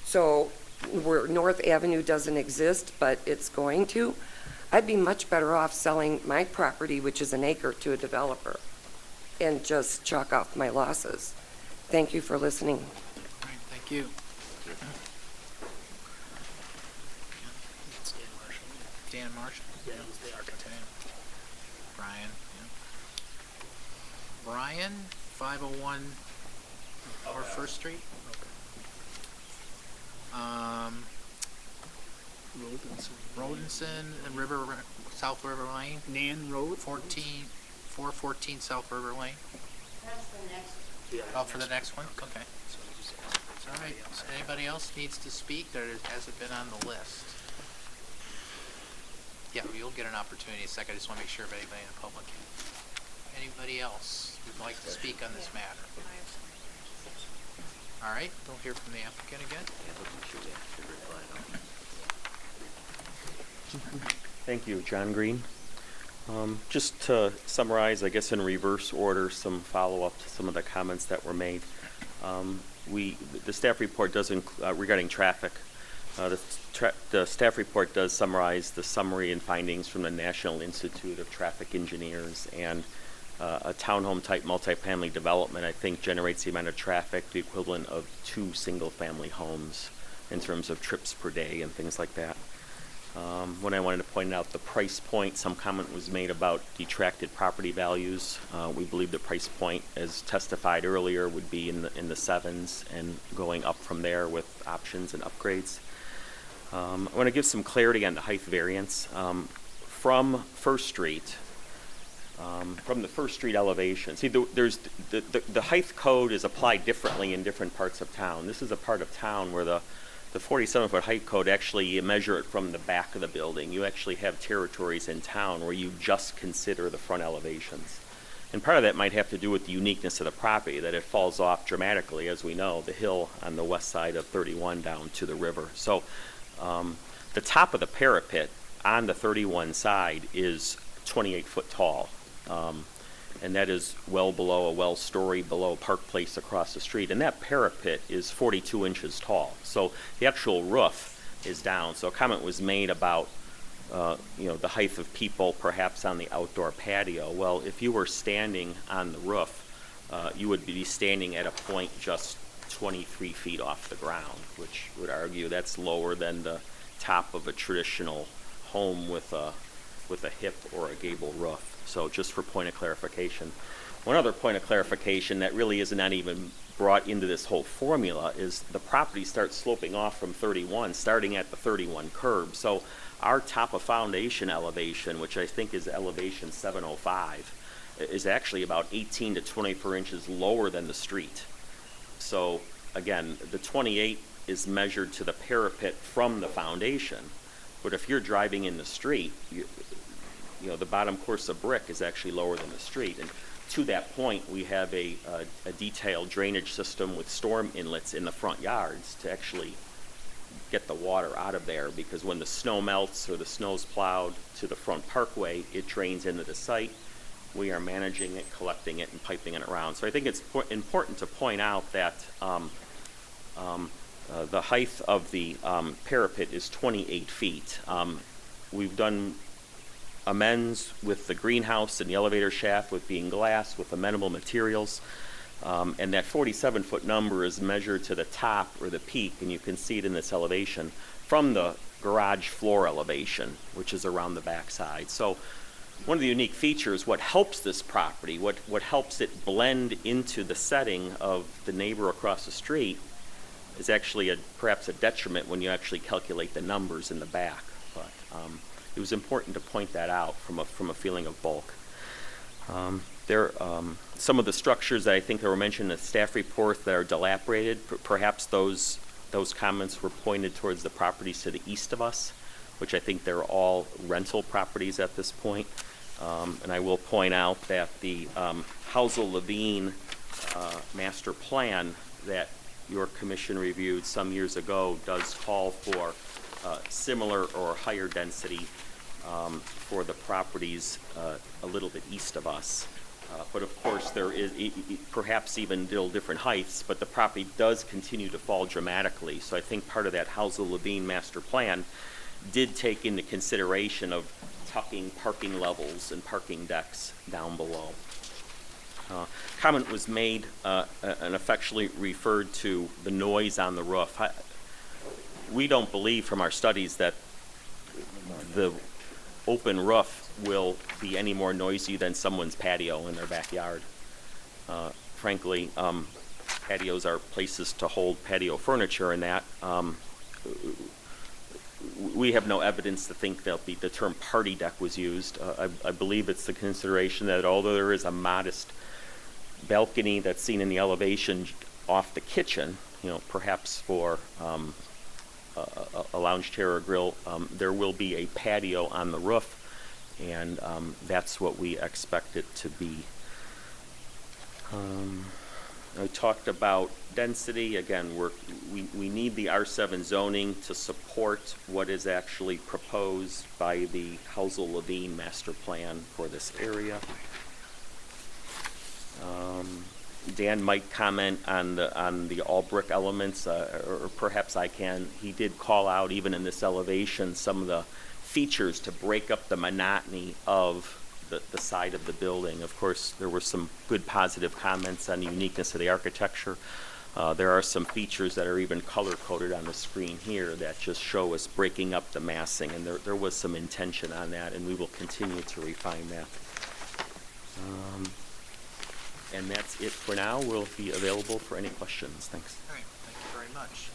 So where North Avenue doesn't exist, but it's going to, I'd be much better off selling my property, which is an acre, to a developer and just chalk off my losses. Thank you for listening. All right, thank you. Dan Marshall? Yeah, he's the architect. Brian, yeah. Brian, 501 or First Street? Rodenson and South River Lane? Nan Road? 414 South River Lane? That's the next. Oh, for the next one? Okay. All right, so anybody else needs to speak that hasn't been on the list? Yeah, you'll get an opportunity in a second. I just want to make sure if anybody in the public. Anybody else would like to speak on this matter? All right, we'll hear from the applicant again. Thank you, John Green. Just to summarize, I guess in reverse order, some follow-up to some of the comments that were made. The staff report does regarding traffic. The staff report does summarize the summary and findings from the National Institute of Traffic Engineers, and a townhome type multifamily development, I think, generates the amount of traffic the equivalent of 2 single-family homes in terms of trips per day and things like that. When I wanted to point out the price point, some comment was made about detracted property values. We believe the price point, as testified earlier, would be in the 7s and going up from there with options and upgrades. I want to give some clarity on the height variance. From First Street, from the First Street elevation, see, there's the height code is applied differently in different parts of town. This is a part of town where the 47-foot height code, actually, you measure it from the back of the building. You actually have territories in town where you just consider the front elevations. And part of that might have to do with the uniqueness of the property, that it falls off dramatically, as we know, the hill on the west side of 31 down to the river. So the top of the parapet on the 31 side is 28 foot tall. And that is well below a well-story below Park Place across the street. And that parapet is 42 inches tall. So the actual roof is down. So a comment was made about, the height of people perhaps on the outdoor patio. Well, if you were standing on the roof, you would be standing at a point just 23 feet off the ground, which would argue that's lower than the top of a traditional home with a hip or a gable roof. So just for point of clarification. One other point of clarification that really is not even brought into this whole formula is the property starts sloping off from 31, starting at the 31 curb. So our top of foundation elevation, which I think is elevation 705, is actually about 18 to 24 inches lower than the street. So again, the 28 is measured to the parapet from the foundation. But if you're driving in the street, the bottom course of brick is actually lower than the street. And to that point, we have a detailed drainage system with storm inlets in the front yards to actually get the water out of there, because when the snow melts or the snow's plowed to the front parkway, it drains into the site. We are managing it, collecting it, and piping it around. So I think it's important to point out that the height of the parapet is 28 feet. We've done amends with the greenhouse and the elevator shaft with being glass with amenable materials. And that 47-foot number is measured to the top or the peak, and you can see it in this elevation, from the garage floor elevation, which is around the backside. So one of the unique features, what helps this property, what helps it blend into the setting of the neighbor across the street, is actually perhaps a detriment when you actually calculate the numbers in the back. But it was important to point that out from a feeling of bulk. Some of the structures that I think that were mentioned in the staff report that are dilapidated, perhaps those comments were pointed towards the properties to the east of us, which I think they're all rental properties at this point. And I will point out that the Housel-Levine master plan that your commission reviewed some years ago does call for similar or higher density for the properties a little bit east of us. But of course, there is perhaps even still different heights, but the property does continue to fall dramatically. So I think part of that Housel-Levine master plan did take into consideration of tucking parking levels and parking decks down below. Comment was made and affectionately referred to the noise on the roof. We don't believe from our studies that the open roof will be any more noisy than someone's patio in their backyard. Frankly, patios are places to hold patio furniture, and that we have no evidence to think that the term party deck was used. I believe it's the consideration that although there is a modest balcony that's seen in the elevation off the kitchen, perhaps for a lounge chair or grill, there will be a patio on the roof, and that's what we expect it to be. I talked about density. Again, we need the R7 zoning to support what is actually proposed by the Housel-Levine master plan for this area. Dan might comment on the all brick elements, or perhaps I can. He did call out, even in this elevation, some of the features to break up the monotony of the side of the building. Of course, there were some good positive comments on the uniqueness of the architecture. There are some features that are even color-coded on the screen here that just show us breaking up the massing, and there was some intention on that, and we will continue to refine that. And that's it for now. We'll be available for any questions. Thanks. All right, thank you very much.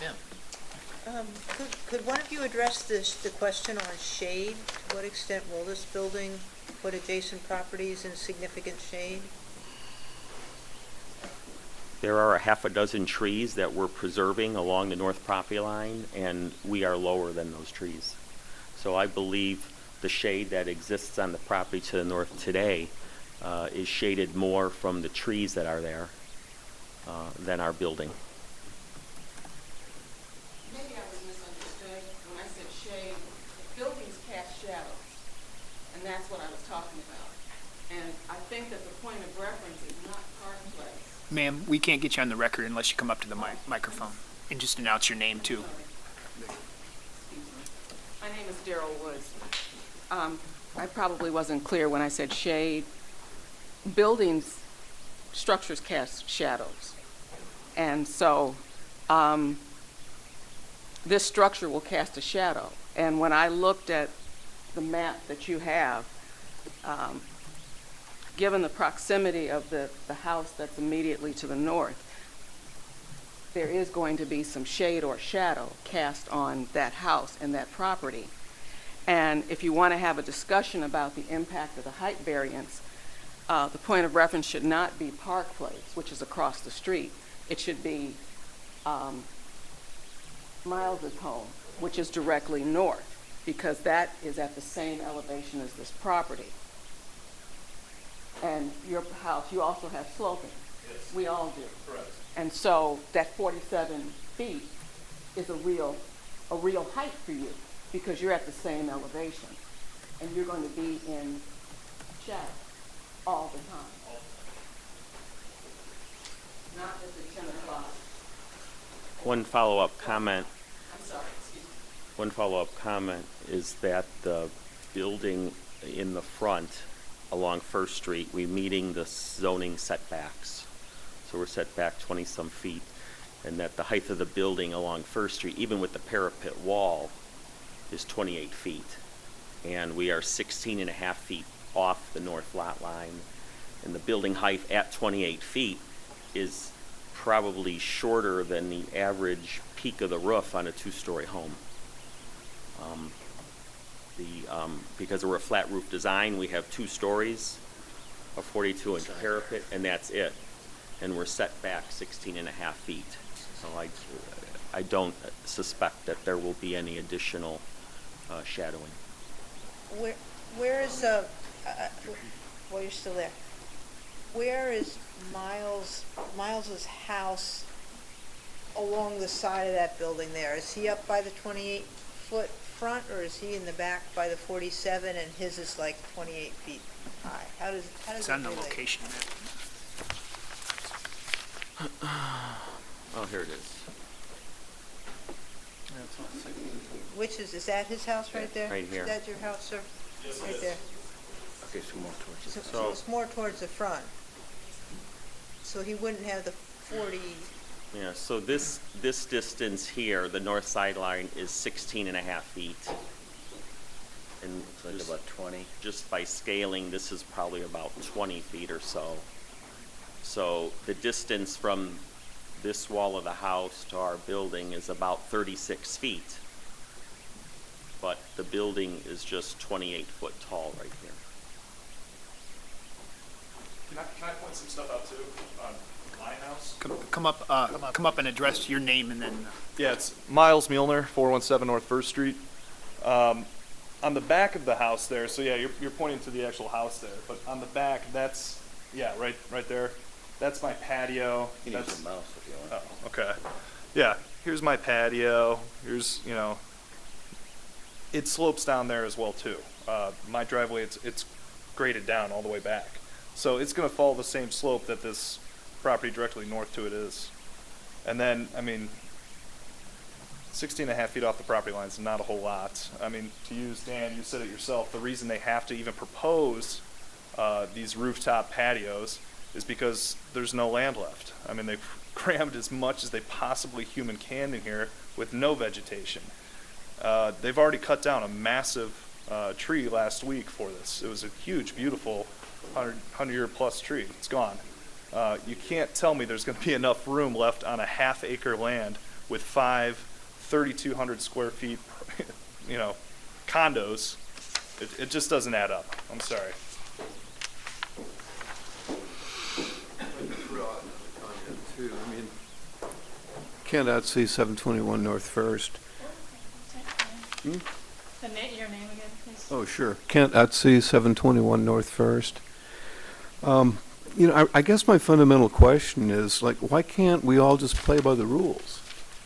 Tim? Could one of you address the question on shade? To what extent will this building put adjacent properties in significant shade? There are a half a dozen trees that we're preserving along the north property line, and we are lower than those trees. So I believe the shade that exists on the property to the north today is shaded more from the trees that are there than our building. Maybe I was misunderstood when I said shade. Buildings cast shadows, and that's what I was talking about. And I think that the point of reference is not Park Place. Ma'am, we can't get you on the record unless you come up to the microphone and just announce your name too. My name is Daryl Woods. I probably wasn't clear when I said shade. Buildings, structures cast shadows. And so this structure will cast a shadow. And when I looked at the map that you have, given the proximity of the house that's immediately to the north, there is going to be some shade or shadow cast on that house and that property. And if you want to have a discussion about the impact of the height variance, the point of reference should not be Park Place, which is across the street. It should be Miles's home, which is directly north. because that is at the same elevation as this property. And your house, you also have sloping. Yes. We all do. Correct. And so that 47 feet is a real height for you because you're at the same elevation. And you're going to be in shadow all the time. Not at the 10 o'clock. One follow-up comment. I'm sorry, excuse me. One follow-up comment is that the building in the front along First Street, we're meeting the zoning setbacks. So we're set back 20-some feet, and that the height of the building along First Street, even with the parapet wall, is 28 feet. And we are 16 and a half feet off the north lot line. And the building height at 28 feet is probably shorter than the average peak of the roof on a two-story home. Because we're a flat roof design, we have 2 stories, a 42-inch parapet, and that's it. And we're set back 16 and a half feet. So I don't suspect that there will be any additional shadowing. Where is, well, you're still there. Where is Miles's house along the side of that building there? Is he up by the 28-foot front, or is he in the back by the 47 and his is like 28 feet high? How does It's it on the relate? location map. Oh, here it is. Which is that his house right there? Right here. Is that your house, sir? Yes, it Right is. there. Okay, so more towards So it's more towards the front. So he wouldn't have the 40, Yeah, so this distance here, the north sideline, is 16 and a half feet. And like just- about 20. just by scaling, this is probably about 20 feet or so. So the distance from this wall of the house to our building is about 36 feet. But the building is just 28 foot tall right here. Can I point some stuff out too on my house? Come up and address your name and then. Yeah, it's Miles Muehlner, 417 North First Street. On the back of the house there, so yeah, you're pointing to the actual house there, but on the back, that's, yeah, right there. That's my patio. You can use That's, your mouse if you want. oh, okay. Yeah, here's my patio. Here's, it slopes down there as well too. My driveway, it's graded down all the way back. So it's gonna follow the same slope that this property directly north to it is. And then, 16 and a half feet off the property line is not a whole lot. To use, Dan, you said it yourself, the reason they have to even propose these rooftop patios is because there's no land left. They've crammed as much as they possibly human can in here with no vegetation. They've already cut down a massive tree last week for this. It was a huge, beautiful 100-year plus tree. It's gone. You can't tell me there's going to be enough room left on a half-acre land with 5 3,200 square feet, condos. It just doesn't add up. I'm sorry. Kent Utsey, 721 North First. Your name again, please? Oh, sure. Kent Utsey, 721 North First. I guess my fundamental question is, why can't we all just play by the rules?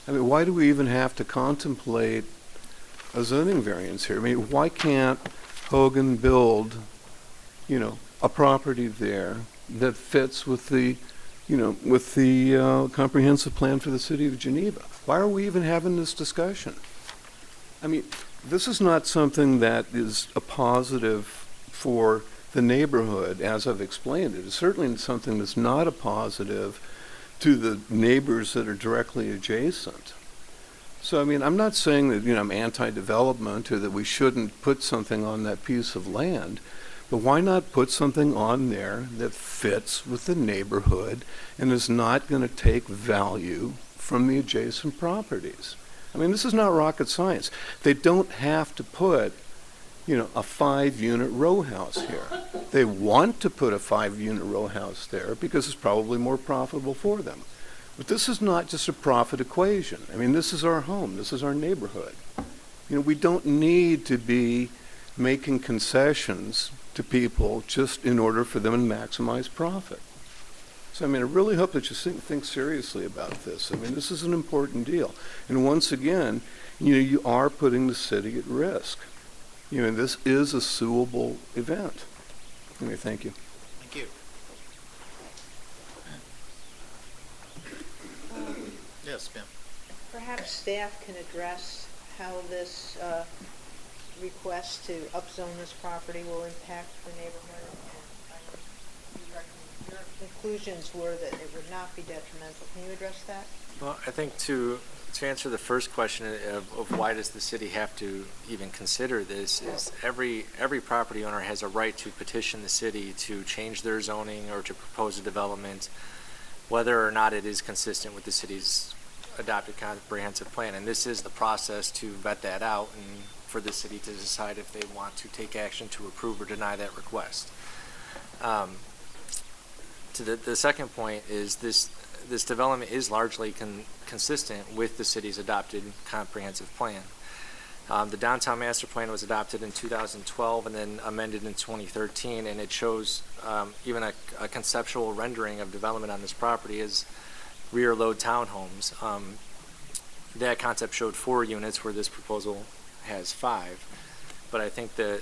Why do we even have to contemplate a zoning variance here? Why can't Hogan build, a property there that fits with the comprehensive plan for the city of Geneva? Why are we even having this discussion? This is not something that is a positive for the neighborhood, as I've explained it. It's certainly something that's not a positive to the neighbors that are directly adjacent. So, I'm not saying that, I'm anti-development or that we shouldn't put something on that piece of land, but why not put something on there that fits with the neighborhood and is not going to take value from the adjacent properties? This is not rocket science. They don't have to put, a 5-unit row house here. They want to put a 5-unit row house there because it's probably more profitable for them. But this is not just a profit equation. This is our home. This is our neighborhood. You know, we don't need to be making concessions to people just in order for them to maximize profit. So, I mean, I really hope that you think seriously about this. I mean, this is an important deal. And once again, you know, you are putting the city at risk. You know, this is a suable event. Anyway, thank you. Thank you. Yes, ma'am. Perhaps staff can address how this request to upzone this property will impact the neighborhood. And your conclusions were that it would not be detrimental. Can you address that? Well, I think to answer the first question of why does the city have to even consider this is every property owner has a right to petition the city to change their zoning or to propose a development, whether or not it is consistent with the city's adopted comprehensive plan. And this is the process to vet that out and for the city to decide if they want to take action to approve or deny that request. To the second point is this development is largely consistent with the city's adopted comprehensive plan. The downtown master plan was adopted in 2012 and then amended in 2013, and it shows even a conceptual rendering of development on this property as rear load townhomes. That concept showed 4 units where this proposal has 5, but I think that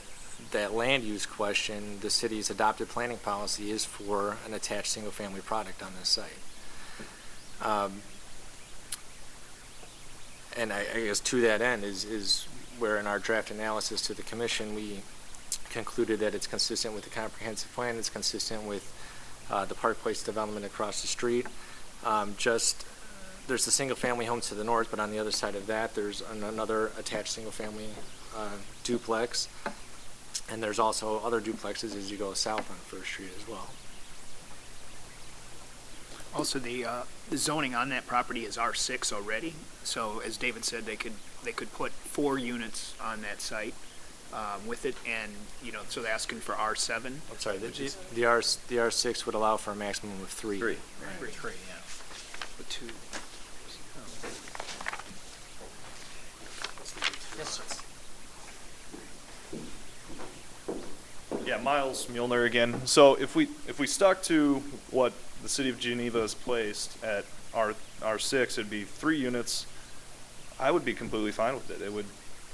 land use question, the city's adopted planning policy is for an attached single-family product on this site. And I guess to that end is where in our draft analysis to the commission we concluded that it's consistent with the comprehensive plan, it's consistent with the Park Place development across the street. There's the single-family home to the north, but on the other side of that there's another attached single-family duplex, and there's also other duplexes as you go south on First Street as well. Also, the zoning on that property is R6 already, so as David said, they could put 4 units on that site with it, and so they're asking for R7. I'm sorry, the R6 would allow for a maximum of 3. 3, yeah. With 2. Yes, sir. Yeah, Miles Mueller again. So if we stuck to what the city of Geneva has placed at R6, it'd be 3 units. I would be completely fine with it.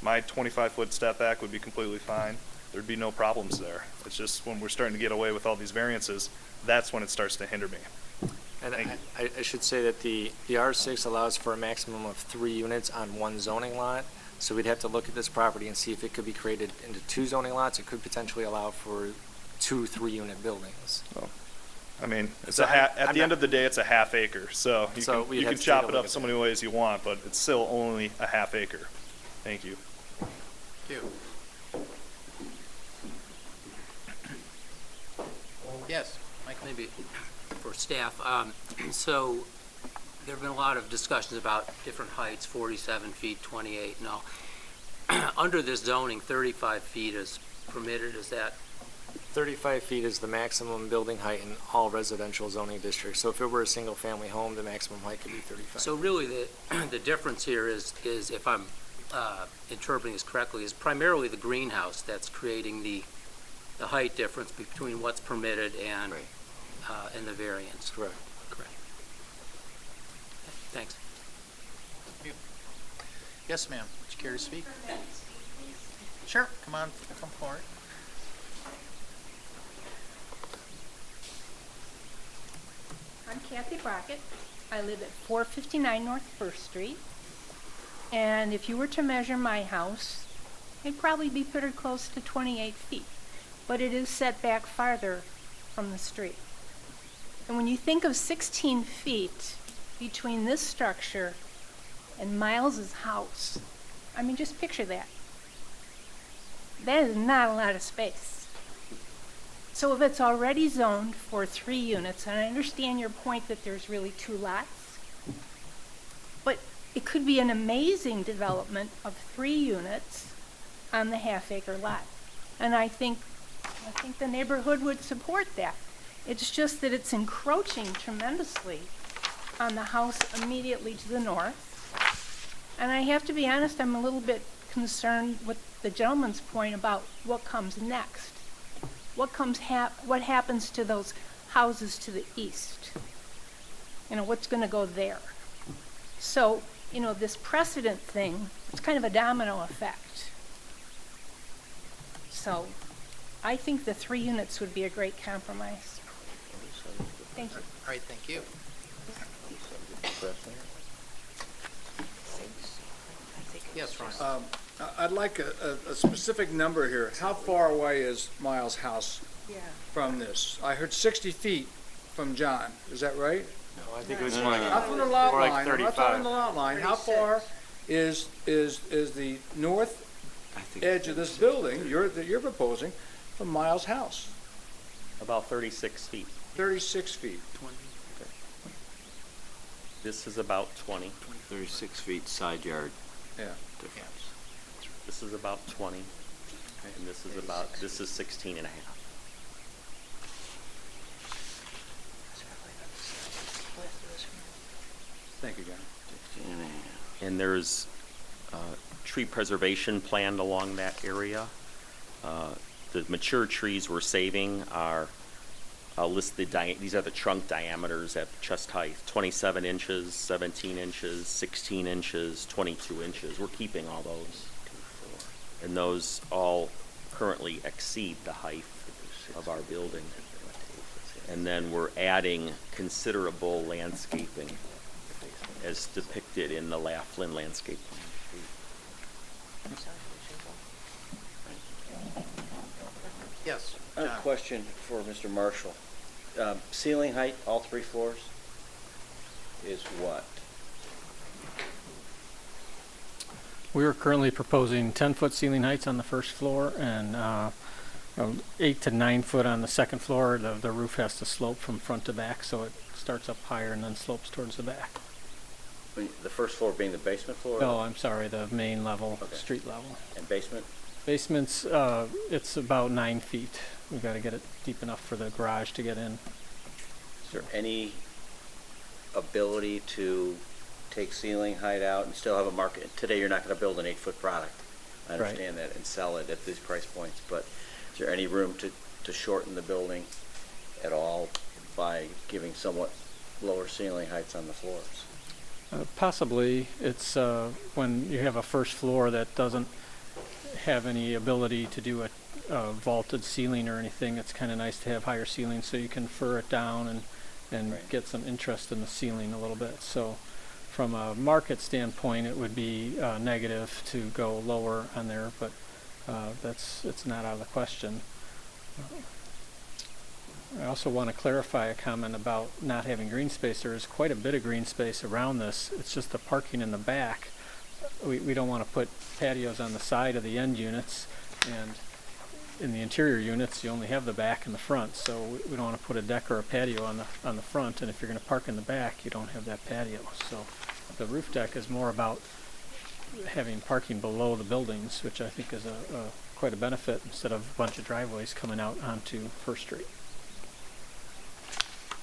My 25-foot step back would be completely fine. There'd be no problems there. It's just when we're starting to get away with all these variances, that's when it starts to hinder me. And I should say that the R6 allows for a maximum of 3 units on 1 zoning lot. So we'd have to look at this property and see if it could be created into 2 zoning lots. It could potentially allow for 2 3-unit buildings. Well, I mean, So at the end of the day, it's a half acre. So you we'd can have to chop take a it look up at so that. many ways you want, but it's still only a half acre. Thank you. Thank you. Yes, Michael. Maybe for staff. So there have been a lot of discussions about different heights, 47 feet, 28 and all. Under this zoning, 35 feet is permitted, is that? 35 feet is the maximum building height in all residential zoning districts. So if it were a single-family home, the maximum height could be 35. So really the difference here is if I'm interpreting this correctly, is primarily the greenhouse that's creating the height difference between what's permitted and and the variance. Correct. Correct. Thanks. Yes, ma'am. Would you care to speak? Sure. Come forward. I'm Kathy Brockett. I live at 459 North First Street. And if you were to measure my house, it'd probably be pretty close to 28 feet. But it is set back farther from the street. And when you think of 16 feet between this structure and Miles's house, I mean, just picture that. That is not a lot of space. So if it's already zoned for 3 units, and I understand your point that there's really 2 lots, but it could be an amazing development of 3 units on the half-acre lot. And I think the neighborhood would support that. It's just that it's encroaching tremendously on the house immediately to the north. And I have to be honest, I'm a little bit concerned with the gentleman's point about what comes next. What happens to those houses to the east? You know, what's going to go there? So, you know, this precedent thing, it's kind of a domino effect. So, I think the 3 units would be a great compromise. Thank you. All right, thank you. Yes, Ron. I'd like a specific number here. How far away is Miles' house from this? I heard 60 feet from John. Is that right? No, I think it was Not from the lot more like line. I'm not 35. talking the lot line. How far is the north edge of this building that you're proposing from Miles' house? About 36 feet. 36 feet. This is about 20. 36 feet side yard Yeah. difference. This is about 20. And this is 16 and a half. Thank you, John. And there's tree preservation planned along that area. The mature trees we're saving are, I'll list these are the trunk diameters at chest height: 27 inches, 17 inches, 16 inches, 22 inches. We're keeping all those. And those all currently exceed the height of our building. And then we're adding considerable landscaping as depicted in the Laughlin landscape plan. Yes, I have a question for Mr. Marshall. Ceiling height, all 3 floors, is what? We are currently proposing 10-foot ceiling heights on the first floor and 8 to 9 foot on the second floor. The roof has to slope from front to back, so it starts up higher and then slopes towards the back. The first floor being the basement floor? Oh, I'm sorry, the main level, Okay. street level. And basement? Basement's, it's about 9 feet. We've got to get it deep enough for the garage to get in. Is there any ability to take ceiling height out and still have a market? Today, you're not going to build an 8-foot product. I Right. understand that, and sell it at these price points, but is there any room to shorten the building at all by giving somewhat lower ceiling heights on the floors? Possibly. It's when you have a first floor that doesn't have any ability to do a vaulted ceiling or anything, it's kind of nice to have higher ceilings so you can fur it down and Right. get some interest in the ceiling a little bit. So from a market standpoint, it would be negative to go lower on there, but it's not out of the question. I also want to clarify a comment about not having green space. There is quite a bit of green space around this. It's just the parking in the back. We don't want to put patios on the side of the end units, and in the interior units you only have the back and the front, so we don't want to put a deck or a patio on the front, and if you're going to park in the back you don't have that patio. So the roof deck is more about having parking below the buildings, which I think is quite a benefit, instead of a bunch of driveways coming out onto First Street.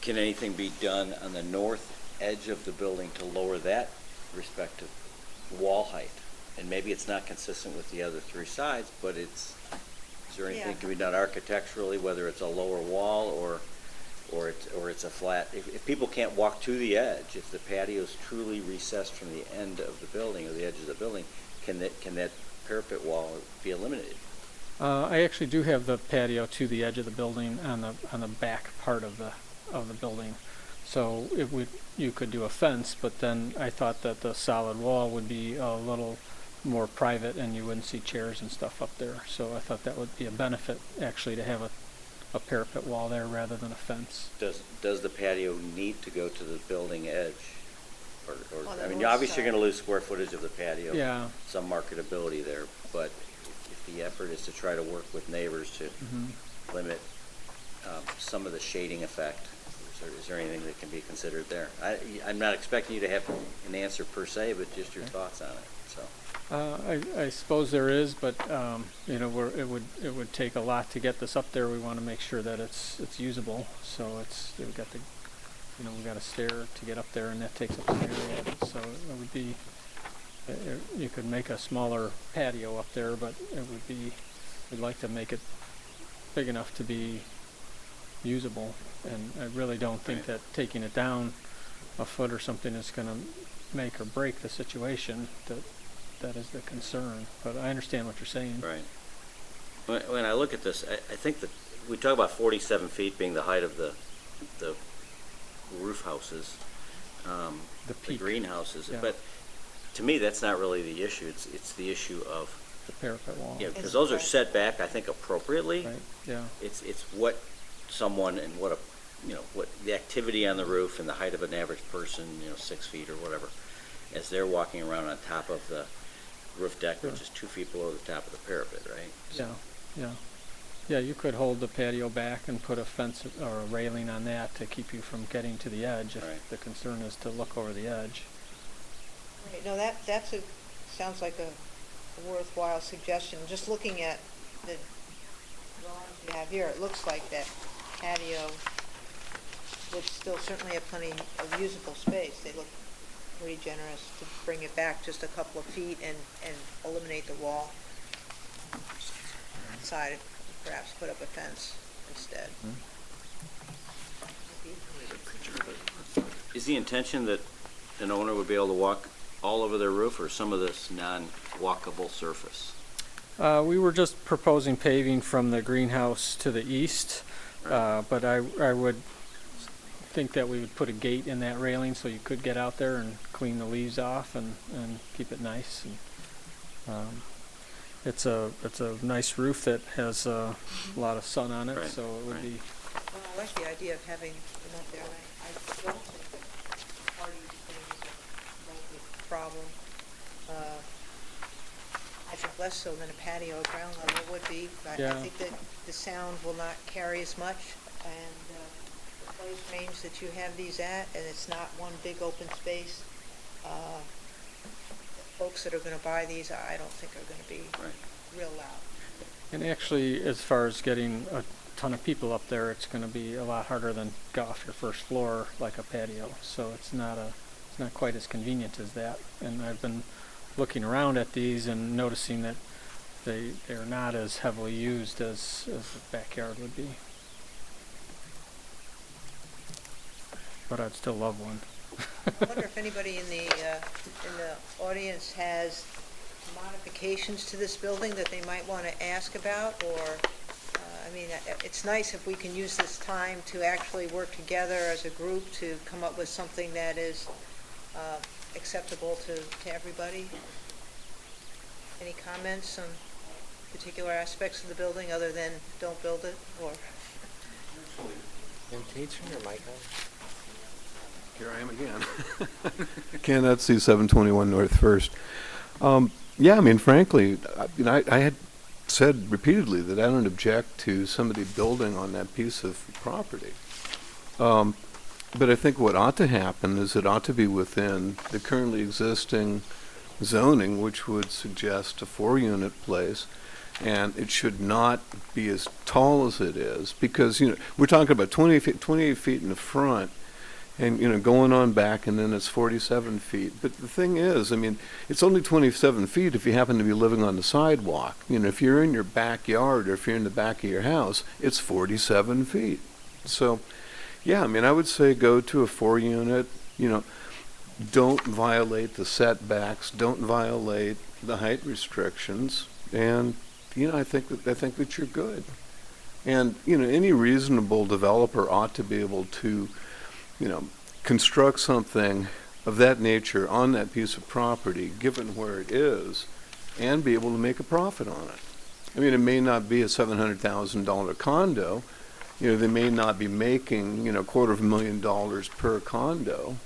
Can anything be done on the north edge of the building to lower that respective wall height? And maybe it's not consistent with the other 3 sides, but is there anything Yeah. can be done architecturally, whether it's a lower wall or it's a flat? If people can't walk to the edge, if the patio is truly recessed from the end of the building or the edge of the building, can that parapet wall be eliminated? I actually do have the patio to the edge of the building on the back part of the building, so you could do a fence, but then I thought that the solid wall would be a little more private and you wouldn't see chairs and stuff up there. So I thought that would be a benefit, actually, to have a parapet wall there rather than a fence. Does the patio need to go to the building edge? Or On the I mean, north obviously you're side. going to lose square footage of the patio. Yeah. Some marketability there, but if the effort is to try to work with neighbors to limit some of the shading effect, is there anything that can be considered there? I'm not expecting you to have an answer per se, but just your thoughts on it. So I suppose there is, but you know, it would take a lot to get this up there. We want to make sure that it's usable. So we've got a stair to get up there, and that takes up some area. So it would be You could make a smaller patio up there, but we'd like to make it big enough to be usable. And I really don't think that taking it down a foot or something is going to make or break the situation. That is the concern. But I understand what you're saying. Right. When I look at this, I think that we talk about 47 feet being the height of the roof houses, the greenhouses, yeah. but to me, that's not really the issue. It's the issue of The parapet wall. yeah, because those are set back, I think, appropriately. Right, yeah. It's what someone and what the activity on the roof and the height of an average person, 6 feet or whatever, as they're walking around on top of the roof deck, which is 2 feet below the top of the parapet, right? Yeah, yeah. Yeah, you could hold the patio back and put a fence or a railing on that to keep you from getting to the edge if Right. the concern is to look over the edge. Right, no, sounds like a worthwhile suggestion. Just looking at the drawings you have here, it looks like that patio would still certainly have plenty of usable space. They look pretty generous to bring it back just a couple of feet and eliminate the wall side, perhaps put up a fence instead. Is the intention that an owner would be able to walk all over their roof or some of this non-walkable surface? We were just proposing paving from the greenhouse to the east, but I would think that we would put a gate in that railing so you could get out there and clean the leaves off and keep it nice. And, it's a nice roof that has a lot of sun on it, Right, so it would be. Well, I like the idea of having them up there. I don't think that party things are a problem. I think less so than a patio at ground level would be. But I think that the sound will not carry as much, and the price range that you have these at, and it's not one big open space. Folks that are going to buy these, I don't think are going to be real loud. And actually, as far as getting a ton of people up there, it's going to be a lot harder than get off your first floor like a patio. So it's not quite as convenient as that. And I've been looking around at these and noticing that they're not as heavily used as the backyard would be. But I'd still love one. I wonder if anybody in the audience has modifications to this building that they might want to ask about, or, it's nice if we can use this time to actually work together as a group to come up with something that is acceptable to everybody. Any comments on particular aspects of the building other than don't build it, or? Can you turn your mic on? Here I am again. Ken, that's C 721 North First. Yeah, frankly, I had said repeatedly that I don't object to somebody building on that piece of property. But I think what ought to happen is it ought to be within the currently existing zoning, which would suggest a 4-unit place, and it should not be as tall as it is, because, we're talking about 28 feet in the front, and, going on back, and then it's 47 feet. But the thing is, it's only 27 feet if you happen to be living on the sidewalk. If you're in your backyard or if you're in the back of your house, it's 47 feet. So, yeah, I would say go to a 4-unit, don't violate the setbacks, don't violate the height restrictions, and, I think that you're good. And, any reasonable developer ought to be able to construct something of that nature on that piece of property, given where it is, and be able to make a profit on it. It may not be a $700,000 condo. They may not be making, $250,000 per condo,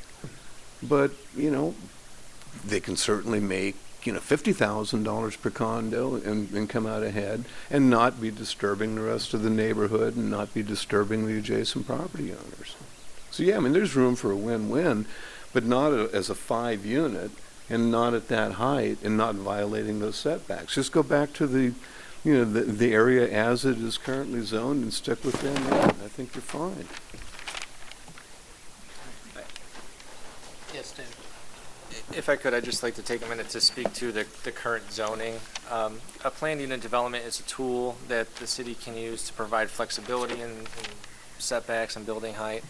but, they can certainly make, $50,000 per condo and come out ahead and not be disturbing the rest of the neighborhood and not be disturbing the adjacent property owners. So, yeah, there's room for a win-win, but not as a 5-unit and not at that height and not violating those setbacks. Just go back to the area as it is currently zoned and stick within that. I think you're fine. Yes, David. If I could, I'd just like to take a minute to speak to the current zoning. A planned unit development is a tool that the city can use to provide flexibility in setbacks and building height,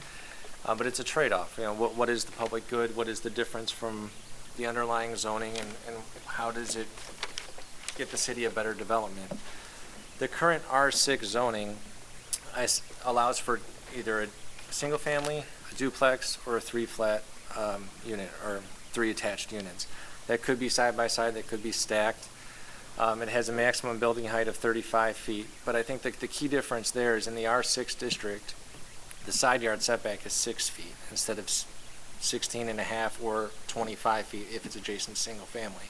but it's a trade-off. You know, what is the public good? What is the difference from the underlying zoning, and how does it get the city a better development? The current R6 zoning allows for either a single-family, a duplex, or a three-flat unit, or 3 attached units. That could be side by side, that could be stacked. It has a maximum building height of 35 feet, but I think the key difference there is in the R6 district, the side yard setback is 6 feet instead of 16 and a half or 25 feet if it's adjacent single family.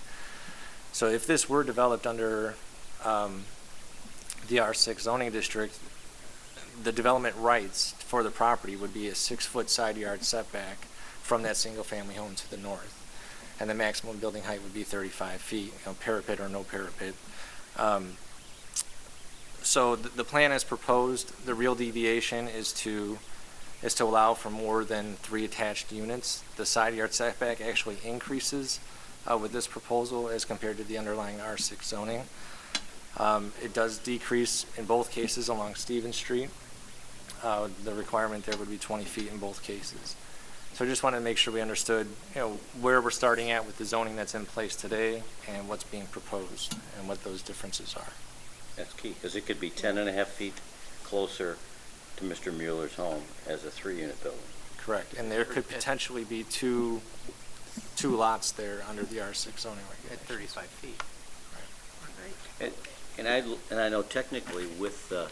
So if this were developed under the R6 zoning district, the development rights for the property would be a 6-foot side yard setback from that single-family home to the north. And the maximum building height would be 35 feet, you know, parapet or no parapet. So the plan as proposed, the real deviation is to allow for more than 3 attached units. The side yard setback actually increases with this proposal as compared to the underlying R6 zoning. It does decrease in both cases along Stevens Street. The requirement there would be 20 feet in both cases. So I just wanted to make sure we understood, you know, where we're starting at with the zoning that's in place today and what's being proposed and what those differences are. That's key, because it could be 10 and a half feet closer to Mr. Mueller's home as a 3-unit building. Correct, and there could potentially be two lots there under the R6 zoning regulations. At 35 feet. And I know technically with the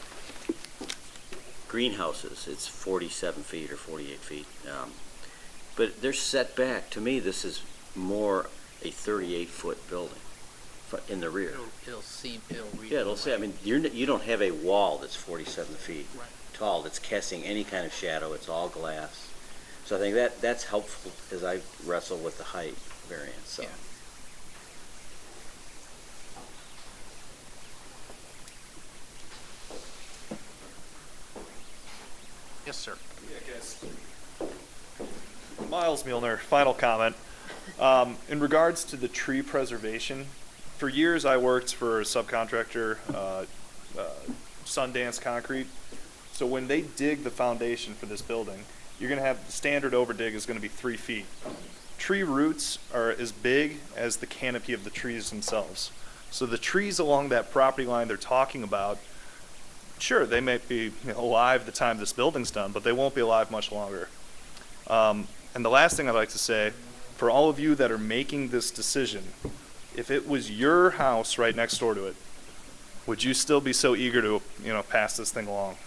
greenhouses, it's 47 feet or 48 feet. But they're set back. To me, this is more a 38-foot building in the rear. It'll read. Yeah, it'll say, I mean, you don't have a wall that's 47 feet tall that's casting any kind of shadow. It's all glass. So I think that's helpful as I wrestle with the height variance. So. Yeah. Yes, sir. Yeah, guys. Miles Milner, final comment. In regards to the tree preservation, for years I worked for a subcontractor, Sundance Concrete. So when they dig the foundation for this building, you're going to have the standard overdig is going to be 3 feet. Tree roots are as big as the canopy of the trees themselves. So the trees along that property line they're talking about, sure, they may be alive the time this building's done, but they won't be alive much longer. And the last thing I'd like to say, for all of you that are making this decision, if it was your house right next door to it, would you still be so eager to, pass this thing along?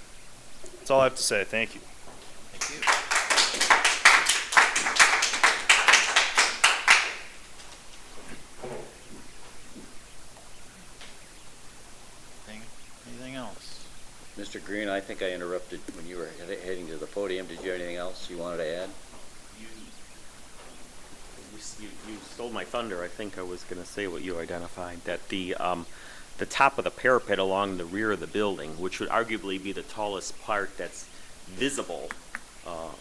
That's all I have to say. Thank you. Thank you. Anything else? Mr. Green, I think I interrupted when you were heading to the podium. Did you have anything else you wanted to add? You stole my thunder. I think I was going to say what you identified, that the top of the parapet along the rear of the building, which would arguably be the tallest part that's visible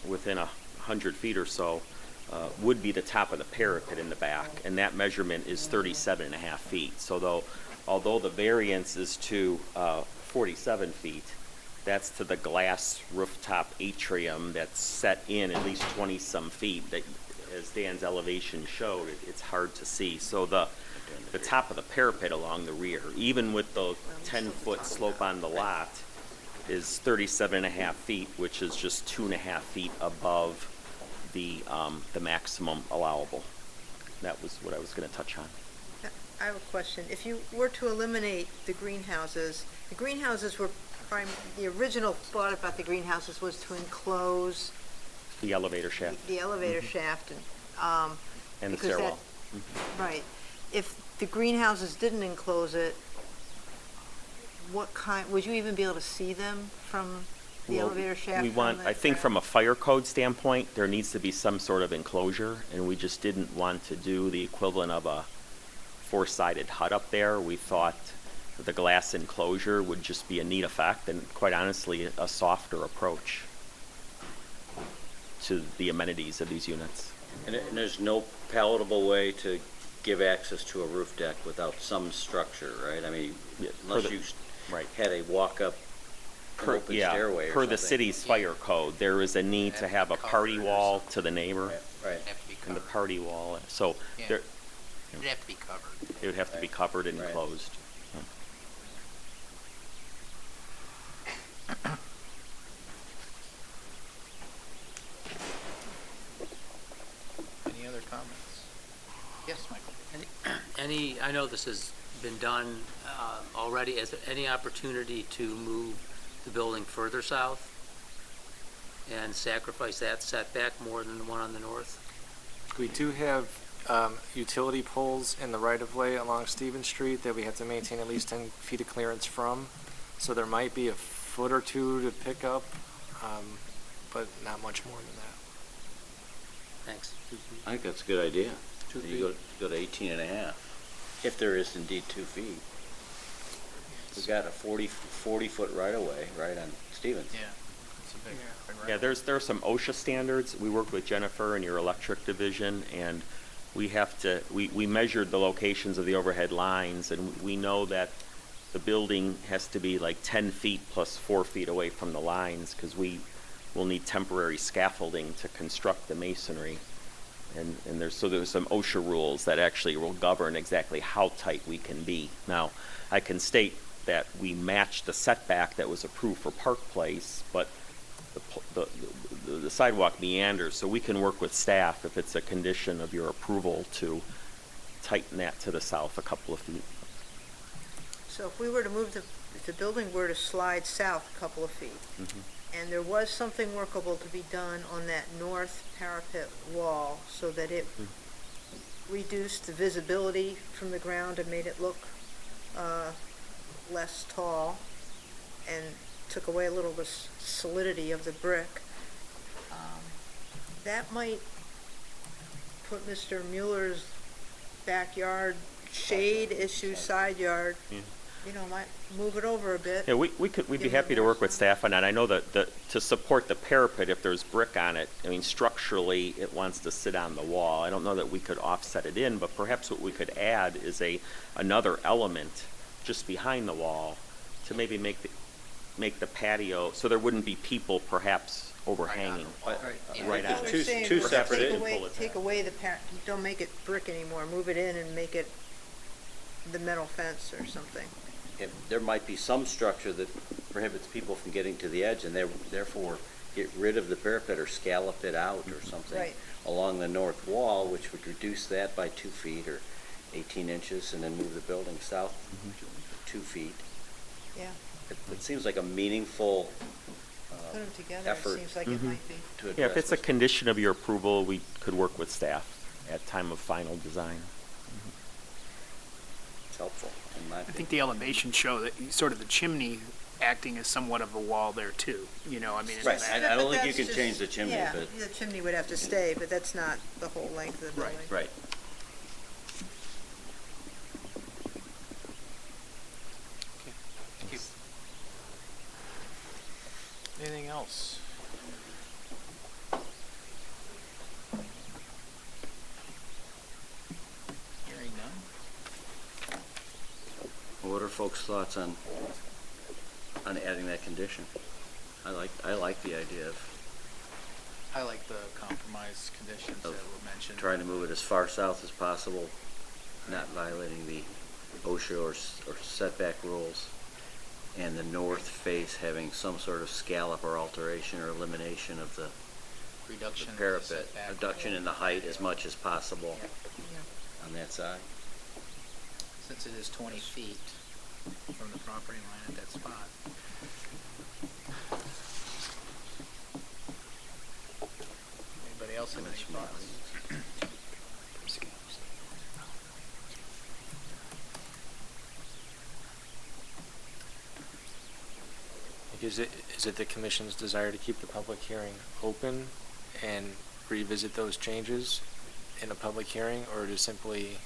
within 100 feet or so, would be the top of the parapet in the back, and that measurement is 37 and a half feet. So although the variance is to 47 feet, that's to the glass rooftop atrium that's set in at least 20-some feet. That, as Dan's elevation showed, it's hard to see. So the top of the parapet along the rear, even with the 10-foot slope on the lot, is 37 and a half feet, which is just 2.5 feet above the maximum allowable. That was what I was going to touch on. I have a question. If you were to eliminate the greenhouses were the original thought about the greenhouses was to enclose The elevator shaft. the elevator shaft And the because stairwell. right. If the greenhouses didn't enclose it, would you even be able to see them from the Well, elevator shaft? I think from a fire code standpoint, there needs to be some sort of enclosure, and we just didn't want to do the equivalent of a 4-sided hut up there. We thought that the glass enclosure would just be a neat effect, and quite honestly, a softer approach to the amenities of these units. And there's no palatable way to give access to a roof deck without some structure, right? I mean, unless you Right. had a walk-up, an open stairway or Per the something. city's fire code, there is a need to have a party wall to the neighbor Right. Have to be and the covered. party wall, so Yeah. there, It'd have to be covered. it would have to be covered and Right. enclosed. Any other comments? Yes, Michael? I know this has been done already, is there any opportunity to move the building further south and sacrifice that setback more than the one on the north? We do have utility poles in the right-of-way along Stevens Street that we have to maintain at least 10 feet of clearance from. So there might be a foot or two to pick up, but not much more than that. Thanks. I think that's a good idea. 2 You go to 18 and a half, if there is indeed 2 feet. We've got a 40-foot right-of-way, right on Stevens. Yeah. It's a big Yeah, there are some OSHA standards. We worked with Jennifer in your electric division, and we measured the locations of the overhead lines, and we know that the building has to be like 10 feet plus 4 feet away from the lines, because we will need temporary scaffolding to construct the masonry. And there's some OSHA rules that actually will govern exactly how tight we can be. Now, I can state that we matched the setback that was approved for Park Place, but the sidewalk meanders, so we can work with staff if it's a condition of your approval to tighten that to the south a couple of feet. So if we were to move if the building were to slide south a couple of feet, and there was something workable to be done on that north parapet wall so that it reduced the visibility from the ground and made it look less tall and took away a little of the solidity of the brick, that might put Mr. Mueller's backyard shade issue, side yard, might move it over a bit. Yeah, we'd be happy to work with staff on that. I know that to support the parapet, if there's brick on it, I mean, structurally, it wants to sit on the wall. I don't know that we could offset it in, but perhaps what we could add is another element just behind the wall to maybe make the patio, so there wouldn't be people perhaps overhanging. Right on. Two separate. Take away the don't make it brick anymore, move it in and make it the metal fence or something. There might be some structure that prohibits people from getting to the edge, and therefore get rid of the parapet or scallop it out or something Right. along the north wall, which would reduce that by 2 feet or 18 inches, and then move the building south 2 feet. Yeah, It seems like a meaningful put them together, it effort seems like it might be. to address Yeah, if it's a this. condition of your approval, we could work with staff at time of final design. It's helpful, in my I opinion. think the elevations show that sort of the chimney acting as somewhat of a wall there too, I mean. it's Right, that- I don't But think you that's can just- change the chimney, yeah, but. the chimney would have to stay, but that's not the whole length of the building. Right. Thank you. Anything else? Hearing none? What are folks' thoughts on adding that condition? I like the idea of I like the compromise conditions that were mentioned. trying to move it as far south as possible, not violating the OSHA or setback rules, and the north face having some sort of scallop or alteration or elimination of the Reduction in the parapet, setback. reduction in the height as much as possible Yeah. on that side. Since it is 20 feet from the property line at that spot. Anybody else have any thoughts? Is it the commission's desire to keep the public hearing open and revisit those changes in a public hearing, or to simply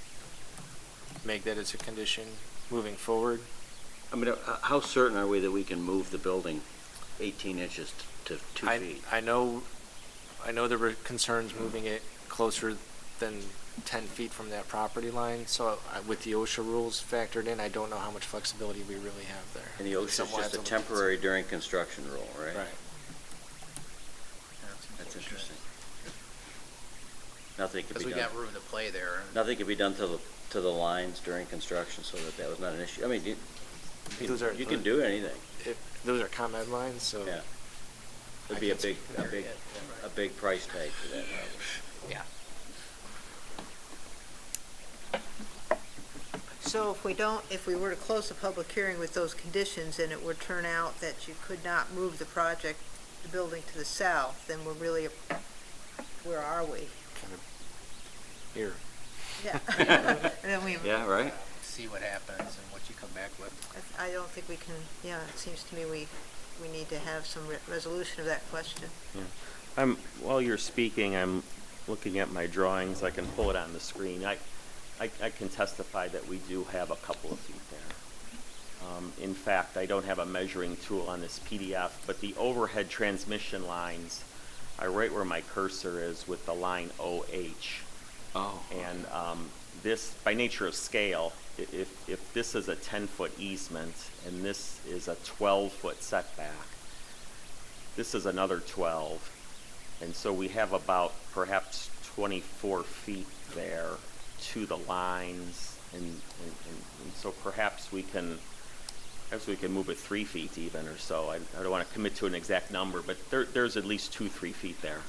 make that as a condition moving forward? I mean, how certain are we that we can move the building 18 inches to 2 feet? I know there were concerns moving it closer than 10 feet from that property line. So with the OSHA rules factored in, I don't know how much flexibility we really have there. And the OSHA is just a temporary during construction rule, right? Right. That's interesting. Nothing could Because be we done. got room to play there. Nothing could be done to the lines during construction, so that was not an issue. I mean, you can do anything. Those are ComEd lines, so. Yeah. It'd be a big price tag for that. Probably. Yeah. So if we were to close the public hearing with those conditions and it would turn out that you could not move the building to the south, then we're really, where are we? Kind of here. Yeah. And then we, Yeah, right? See what happens and what you come back with. I don't think we can, yeah, it seems to me we need to have some resolution of that question. Yeah. While you're speaking, I'm looking at my drawings. I can pull it on the screen. I can testify that we do have a couple of feet there. In fact, I don't have a measuring tool on this PDF, but the overhead transmission lines are right where my cursor is with the line OH. Oh. And this, by nature of scale, if this is a 10-foot easement and this is a 12-foot setback, this is another 12. And so we have about perhaps 24 feet there to the lines. And so perhaps we can move it 3 feet even or so. I don't want to commit to an exact number, but there's at least 2-3 feet there.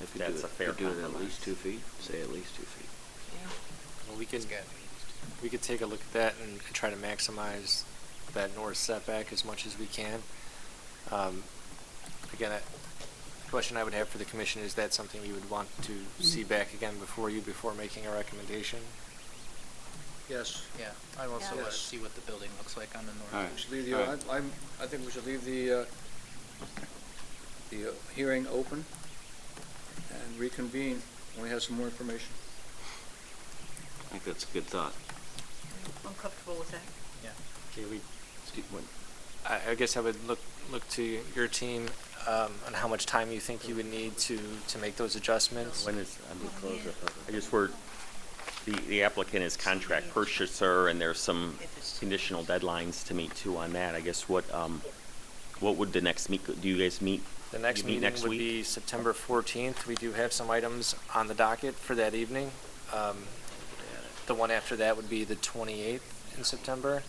If that's a fair Could do it compromise. at least 2 feet, say at least 2 feet. Well, we could take a look at that and try to maximize that north setback as much as we can. Again, the question I would have for the commission, is that something you would want to see back again before making a recommendation? Yes. Yeah, I also want to Yes. see what the building looks like on the north. All right. We should leave I think we should leave the hearing open and reconvene when we have some more information. I think that's a good thought. I'm comfortable with that. Okay, I guess I would look to your team on how much time you think you would need to make those adjustments. When is, I just heard the applicant is contract purchaser, and there's some conditional deadlines to meet too on that. I guess what would the next meet, do you guys meet? The next you meet meeting next would week? be September 14th. We do have some items on the docket for that evening. The one after that would be the 28th in September.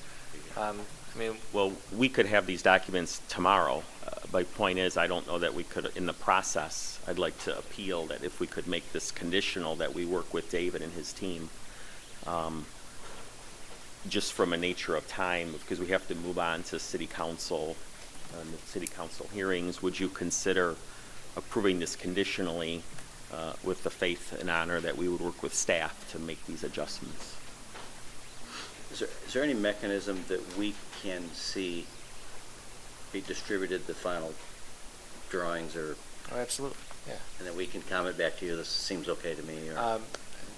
Well, we could have these documents tomorrow. My point is, I don't know that we could, in the process, I'd like to appeal that if we could make this conditional, that we work with David and his team, just from a nature of time, because we have to move on to city council, the city council hearings. Would you consider approving this conditionally with the faith and honor that we would work with staff to make these adjustments? Is there any mechanism that we can see be distributed, the final drawings, or? Oh, absolutely, yeah. And then we can comment back to you, this seems okay to me, or?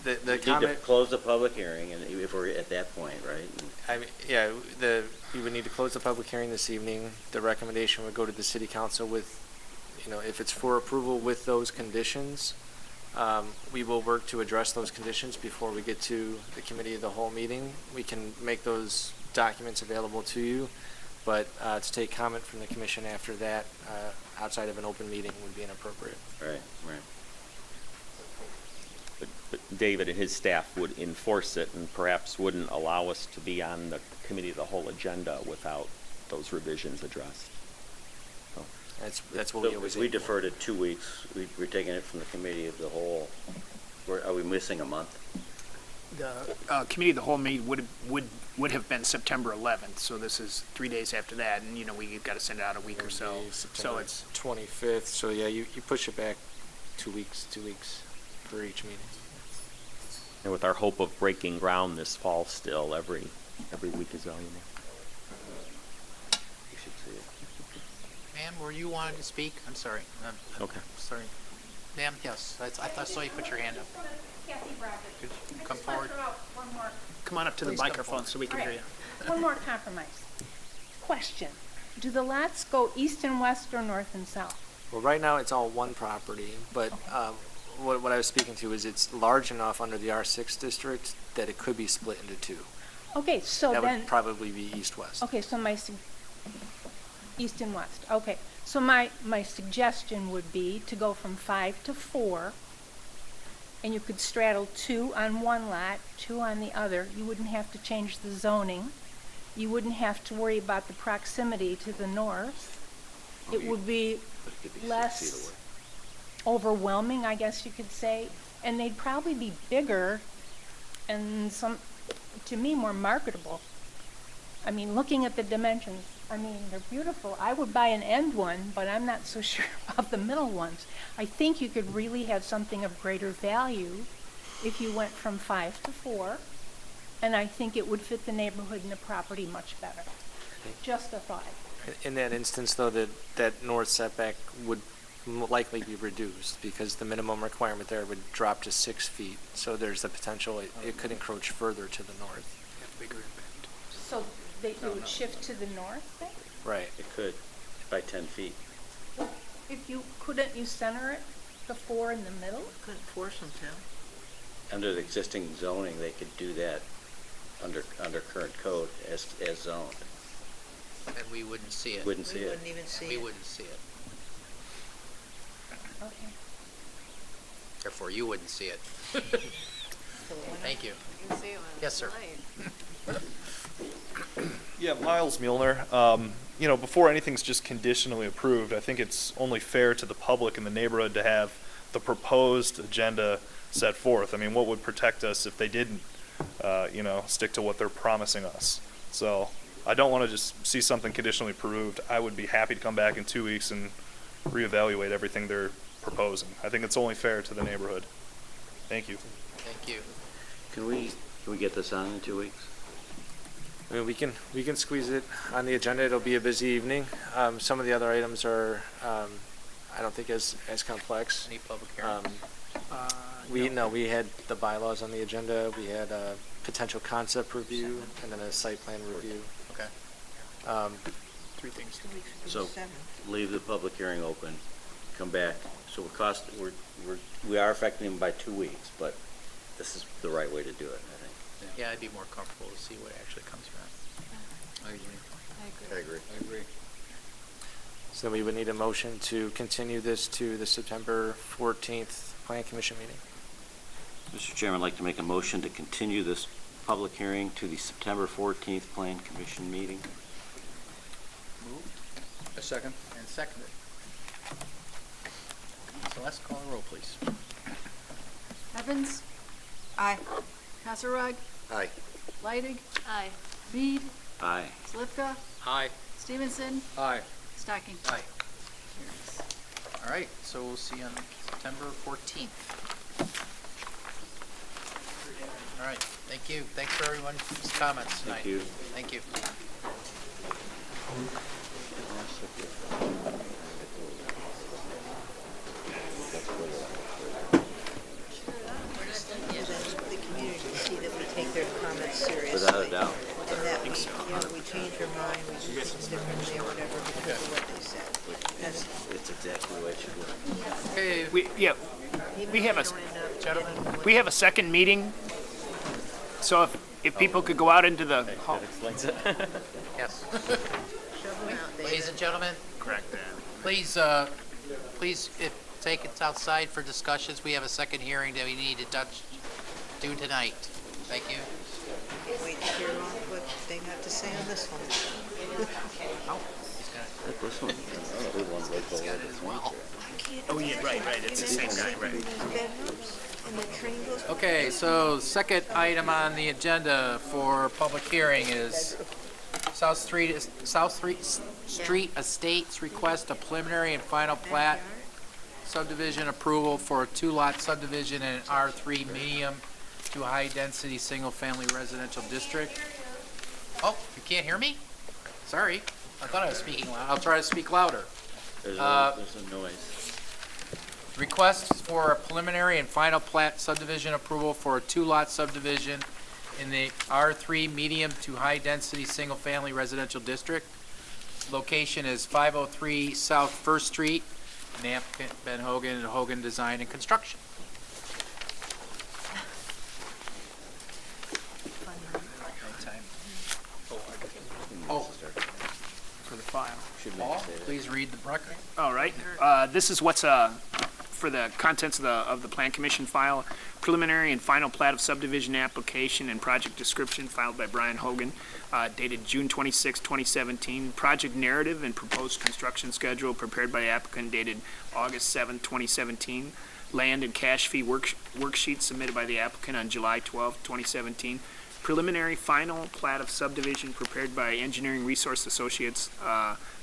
The We need to comment, close the public hearing, and if we're at that point, right? we would need to close the public hearing this evening. The recommendation would go to the city council with, if it's for approval with those conditions, we will work to address those conditions before we get to the committee of the whole meeting. We can make those documents available to you, but to take comment from the commission after that, outside of an open meeting, would be inappropriate. Right. But David and his staff would enforce it and perhaps wouldn't allow us to be on the committee of the whole agenda without those revisions addressed. That's what So we always if we aim for. deferred it 2 weeks, we're taking it from the committee of the whole, are we missing a month? The committee of the whole meeting would have been September 11th, so this is 3 days after that, and we've got to send it out a week or so. So September it's 25th, so yeah, you push it back 2 weeks for each meeting. And with our hope of breaking ground this fall still, every week is valuable. You should see it. Ma'am, were you wanting to speak? I'm sorry. Okay. Sorry. Ma'am, yes, I saw you put your hand up. Kathy Brockett. Could you come I just forward? want to throw out one more. come on up to the Please come microphone forward. so we can hear you. One more compromise. Question. Do the lots go east and west or north and south? Well, right now, it's all one property, but what I was speaking to is it's large enough under the R6 district that it could be split into two. Okay, so That then. would probably be east-west. Okay, so east and west, okay. So my suggestion would be to go from 5 to 4, and you could straddle 2 on one lot, 2 on the other. You wouldn't have to change the zoning. You wouldn't have to worry about the proximity to the north. It would be less overwhelming, I guess you could say, and they'd probably be bigger and to me, more marketable. I mean, looking at the dimensions, I mean, they're beautiful. I would buy an end one, but I'm not so sure about the middle ones. I think you could really have something of greater value if you went from 5 to 4, and I think it would fit the neighborhood and the property much better. Just a thought. In that instance, though, that north setback would likely be reduced because the minimum requirement there would drop to 6 feet. So there's the potential it could encroach further to the north. Bigger impact. So it would shift to the north then? Right. It could, by 10 feet. Couldn't you center it, the 4 in the middle? Couldn't force them to. Under the existing zoning, they could do that under current code as zoned. And we wouldn't see it. Wouldn't see We it. wouldn't even see We it. wouldn't see it. Okay. Therefore, you wouldn't see it. Thank you. You can see it when Yes, sir. it's light. Yeah, Miles Mueller. Before anything's just conditionally approved, I think it's only fair to the public in the neighborhood to have the proposed agenda set forth. I mean, what would protect us if they didn't, stick to what they're promising us? So I don't want to just see something conditionally approved. I would be happy to come back in 2 weeks and reevaluate everything they're proposing. I think it's only fair to the neighborhood. Thank you. Thank you. Can we get this on in 2 weeks? I mean, we can squeeze it on the agenda. It'll be a busy evening. Some of the other items are, I don't think as complex. Any public hearing? We had the bylaws on the agenda. We had a potential concept review and then a site plan review. Okay. 3 things. So leave the public hearing open, come back. So we are affecting them by 2 weeks, but this is the right way to do it, I think. Yeah, I'd be more comfortable to see what actually comes from it. I agree. I agree. So we would need a motion to continue this to the September 14th Plan Commission meeting. Mr. Chairman, I'd like to make a motion to continue this public hearing to the September 14th Plan Commission meeting. Moved A second. and seconded. Celeste, call the roll, please. Evans? Aye. Kasserag? Aye. Leidig? Aye. Mead? Aye. Slivka? Aye. Stevenson? Aye. Stocking? Aye. All right, so we'll see you on September 14th. All right, thank you. Thanks for everyone's comments tonight. Thank you. Thank you. The community see that we take their comments seriously. Without a doubt. And that we change our mind, we do things differently or whatever because of what they said. It's exactly the way it should work. Okay, We have a second meeting, so if people could go out into the hall. yes. Shove them out, David. Ladies and gentlemen, Correct that. please, take it outside for discussions. We have a second hearing that we need to do tonight. Thank you. Wait to hear what they have to say on this one. Oh, he's got it. This one, the one like He's got it as well. Oh, yeah, right, it's the same guy, right. And the train goes. Okay, so second item on the agenda for public hearing is South Street Estates request a preliminary and final plat subdivision approval for a 2-lot subdivision in an R3 medium to high-density, single-family residential district. Oh, you can't hear me? Sorry, I thought I was speaking loud. I'll try to speak louder. There's a noise. Request for a preliminary and final plat subdivision approval for a 2-lot subdivision in the R3 medium to high-density, single-family residential district. Location is 503 South First Street, and the applicant Ben Hogan and Hogan Design and Construction. file. Paul, please read the record. All right. This is what's for the contents of the Plan Commission file. Preliminary and final plat of subdivision application and project description filed by Brian Hogan, dated June 26, 2017. Project narrative and proposed construction schedule prepared by applicant dated August 7, 2017. Land and cash fee worksheet submitted by the applicant on July 12, 2017. Preliminary final plat of subdivision prepared by Engineering Resource Associates,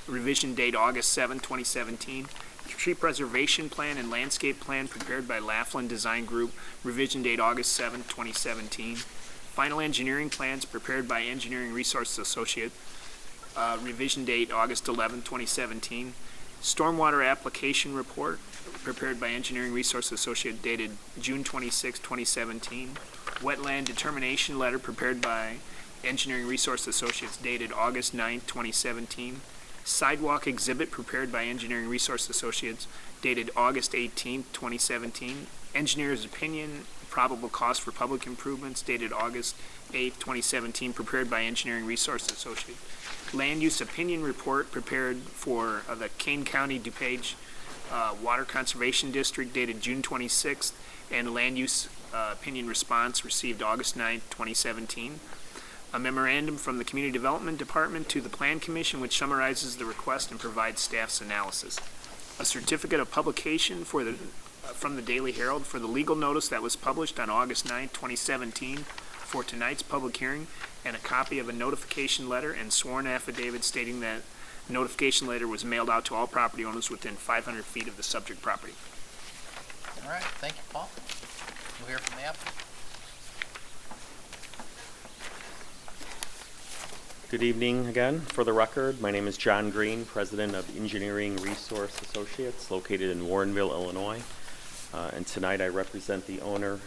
revision date August 7, 2017. Tree preservation plan and landscape plan prepared by Laughlin Design Group, revision date August 7, 2017. Final engineering plans prepared by Engineering Resource Associates, revision date August 11, 2017. Stormwater application report prepared by Engineering Resource Associate dated June 26, 2017. Wetland determination letter prepared by Engineering Resource Associates dated August 9, 2017. Sidewalk exhibit prepared by Engineering Resource Associates dated August 18, 2017. Engineer's opinion, probable cost for public improvements dated August 8, 2017, prepared by Engineering Resource Associates. Land use opinion report prepared for the Kane County DuPage Water Conservation District dated June 26th, and land use opinion response received August 9th, 2017. A memorandum from the Community Development Department to the Plan Commission which summarizes the request and provides staff's analysis. A certificate of publication from the Daily Herald for the legal notice that was published on August 9th, 2017 for tonight's public hearing, and a copy of a notification letter and sworn affidavit stating that notification letter was mailed out to all property owners within 500 feet of the subject property. All right, thank you, Paul. We'll hear from the applicant. Good evening again. For the record, my name is John Green, president of Engineering Resource Associates, located in Warrenville, Illinois. And tonight I represent the owner,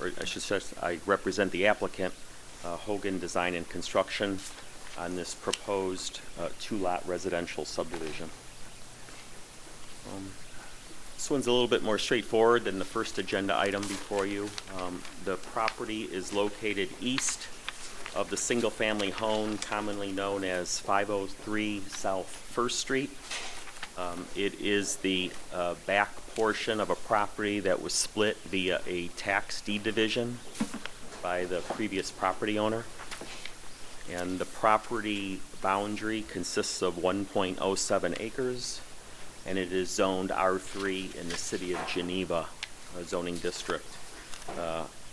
or I should say I represent the applicant, Hogan Design and Construction, on this proposed two-lot residential subdivision. This one's a little bit more straightforward than the first agenda item before you. The property is located east of the single-family home commonly known as 503 South 1st Street. It is the back portion of a property that was split via a tax deed division by the previous property owner. And the property boundary consists of 1.07 acres, and it is zoned R3 in the city of Geneva zoning district.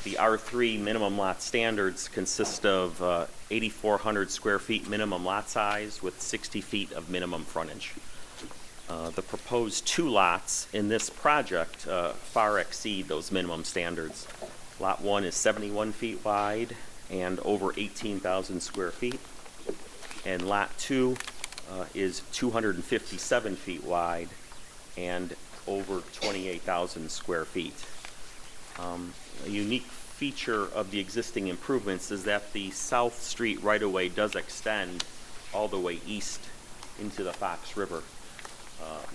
The R3 minimum lot standards consist of 8,400 square feet minimum lot size with 60 feet of minimum frontage. The proposed two lots in this project far exceed those minimum standards. Lot 1 is 71 feet wide and over 18,000 square feet, and Lot 2 is 257 feet wide and over 28,000 square feet. A unique feature of the existing improvements is that the South Street right-of-way does extend all the way east into the Fox River.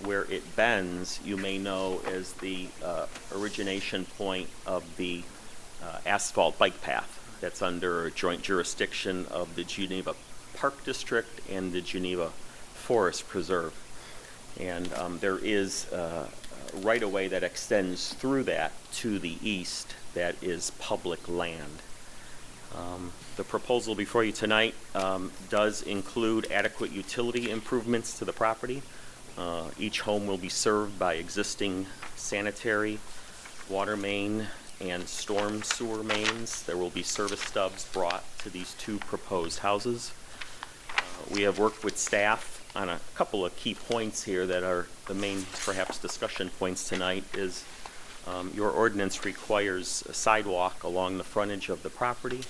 Where it bends, you may know, as the origination point of the asphalt bike path that's under joint jurisdiction of the Geneva Park District and the Geneva Forest Preserve. And there is right-of-way that extends through that to the east that is public land. The proposal before you tonight does include adequate utility improvements to the property. Each home will be served by existing sanitary, water main, and storm sewer mains. There will be service stubs brought to these two proposed houses. We have worked with staff on a couple of key points here that are the main, perhaps, discussion points tonight. Is your ordinance requires a sidewalk along the frontage of the property,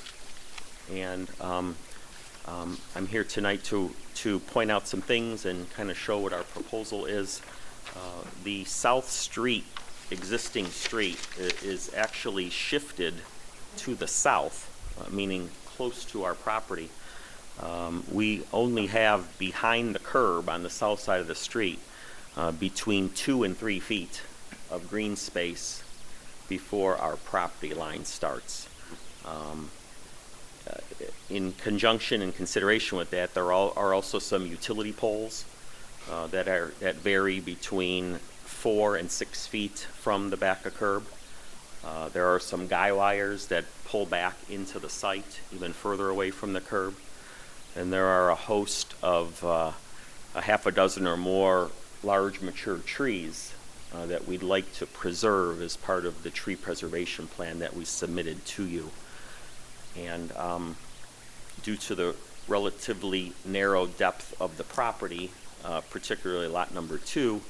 and I'm here tonight to point out some things and kind of show what our proposal is. The South Street, existing street, is actually shifted to the south, meaning close to our property. We only have behind the curb on the south side of the street between 2 and 3 feet of green space before our property line starts. in conjunction and consideration with that, there are also some utility poles that vary between 4 and 6 feet from the back of curb. There are some guy wires that pull back into the site even further away from the curb. And there are a host of a half a dozen or more large mature trees that we'd like to preserve as part of the tree preservation plan that we submitted to you. And due to the relatively narrow depth of the property, particularly lot number 2,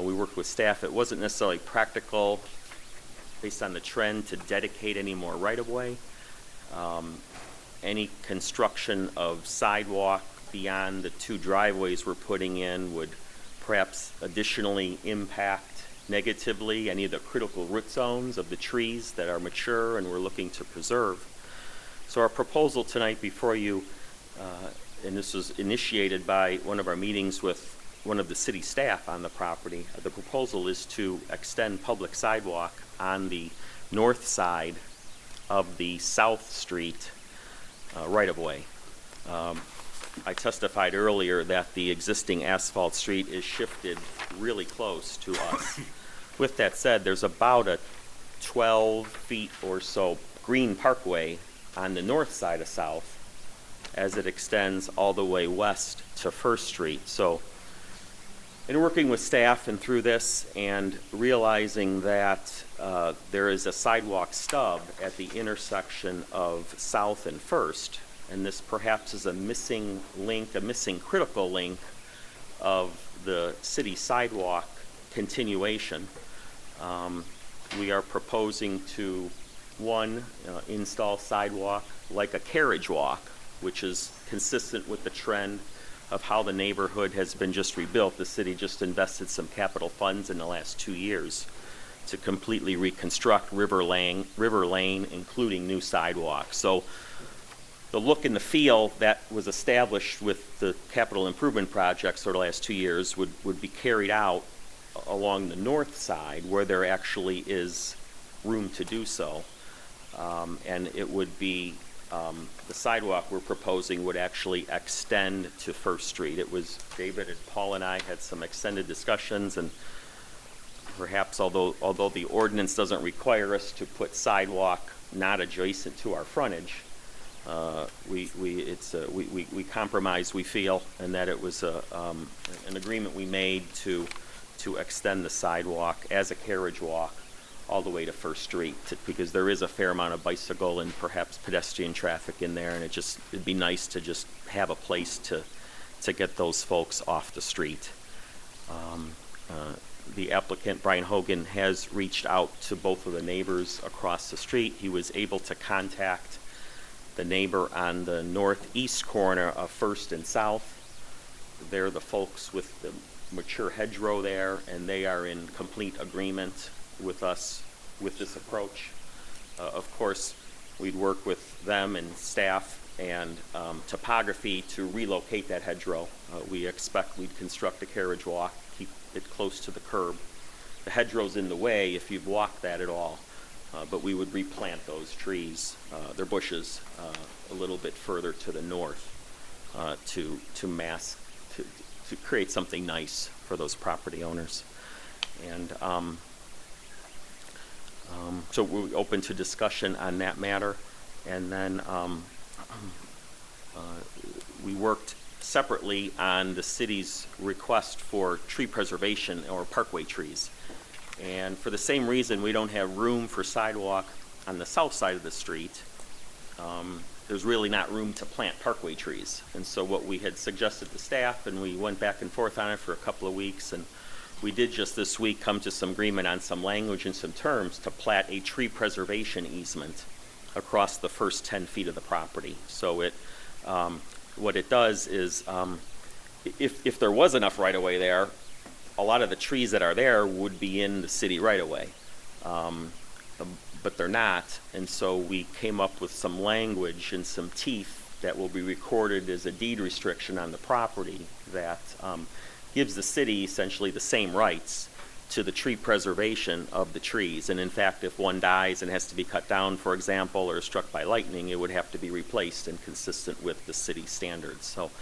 we worked with staff. It wasn't necessarily practical based on the trend to dedicate any more right-of-way. Any construction of sidewalk beyond the 2 driveways we're putting in would perhaps additionally impact negatively any of the critical root zones of the trees that are mature and we're looking to preserve. So our proposal tonight before you, and this was initiated by one of our meetings with one of the city staff on the property, the proposal is to extend public sidewalk on the north side of the South Street right-of-way. I testified earlier that the existing asphalt street is shifted really close to us. With that said, there's about a 12 feet or so green parkway on the north side of South as it extends all the way west to First Street. So in working with staff and through this and realizing that there is a sidewalk stub at the intersection of South and First, and this perhaps is a missing link, a missing critical link of the city sidewalk continuation. We are proposing to, one, install sidewalk like a carriage walk, which is consistent with the trend of how the neighborhood has been just rebuilt. The city just invested some capital funds in the last 2 years to completely reconstruct River Lane, including new sidewalks. So the look and the feel that was established with the capital improvement projects over the last 2 years would be carried out along the north side where there actually is room to do so. And it would be, the sidewalk we're proposing would actually extend to First Street. It was David and Paul and I had some extended discussions, and perhaps although the ordinance doesn't require us to put sidewalk not adjacent to our frontage, we compromised, we feel, and that it was an agreement we made to extend the sidewalk as a carriage walk all the way to First Street, because there is a fair amount of bicycle and perhaps pedestrian traffic in there, and it'd be nice to just have a place to get those folks off the street. The applicant, Brian Hogan, has reached out to both of the neighbors across the street. He was able to contact the neighbor on the northeast corner of First and South. They're the folks with the mature hedgerow there, and they are in complete agreement with us with this approach. Of course, we'd work with them and staff and topography to relocate that hedgerow. We expect we'd construct a carriage walk, keep it close to the curb. The hedgerow's in the way if you've walked that at all, but we would replant those trees, their bushes, a little bit further to the north to create something nice for those property owners. And so we're open to discussion on that matter. And then we worked separately on the city's request for tree preservation or parkway trees. And for the same reason we don't have room for sidewalk on the south side of the street, there's really not room to plant parkway trees. And so what we had suggested to staff, and we went back and forth on it for a couple of weeks, and we did just this week come to some agreement on some language and some terms to plat a tree preservation easement across the first 10 feet of the property. So it, what it does is, if there was enough right-of-way there, a lot of the trees that are there would be in the city right-of-way, but they're not. And so we came up with some language and some teeth that will be recorded as a deed restriction on the property that gives the city essentially the same rights to the tree preservation of the trees. And in fact, if one dies and has to be cut down, for example, or is struck by lightning, it would have to be replaced and consistent with the city standards. So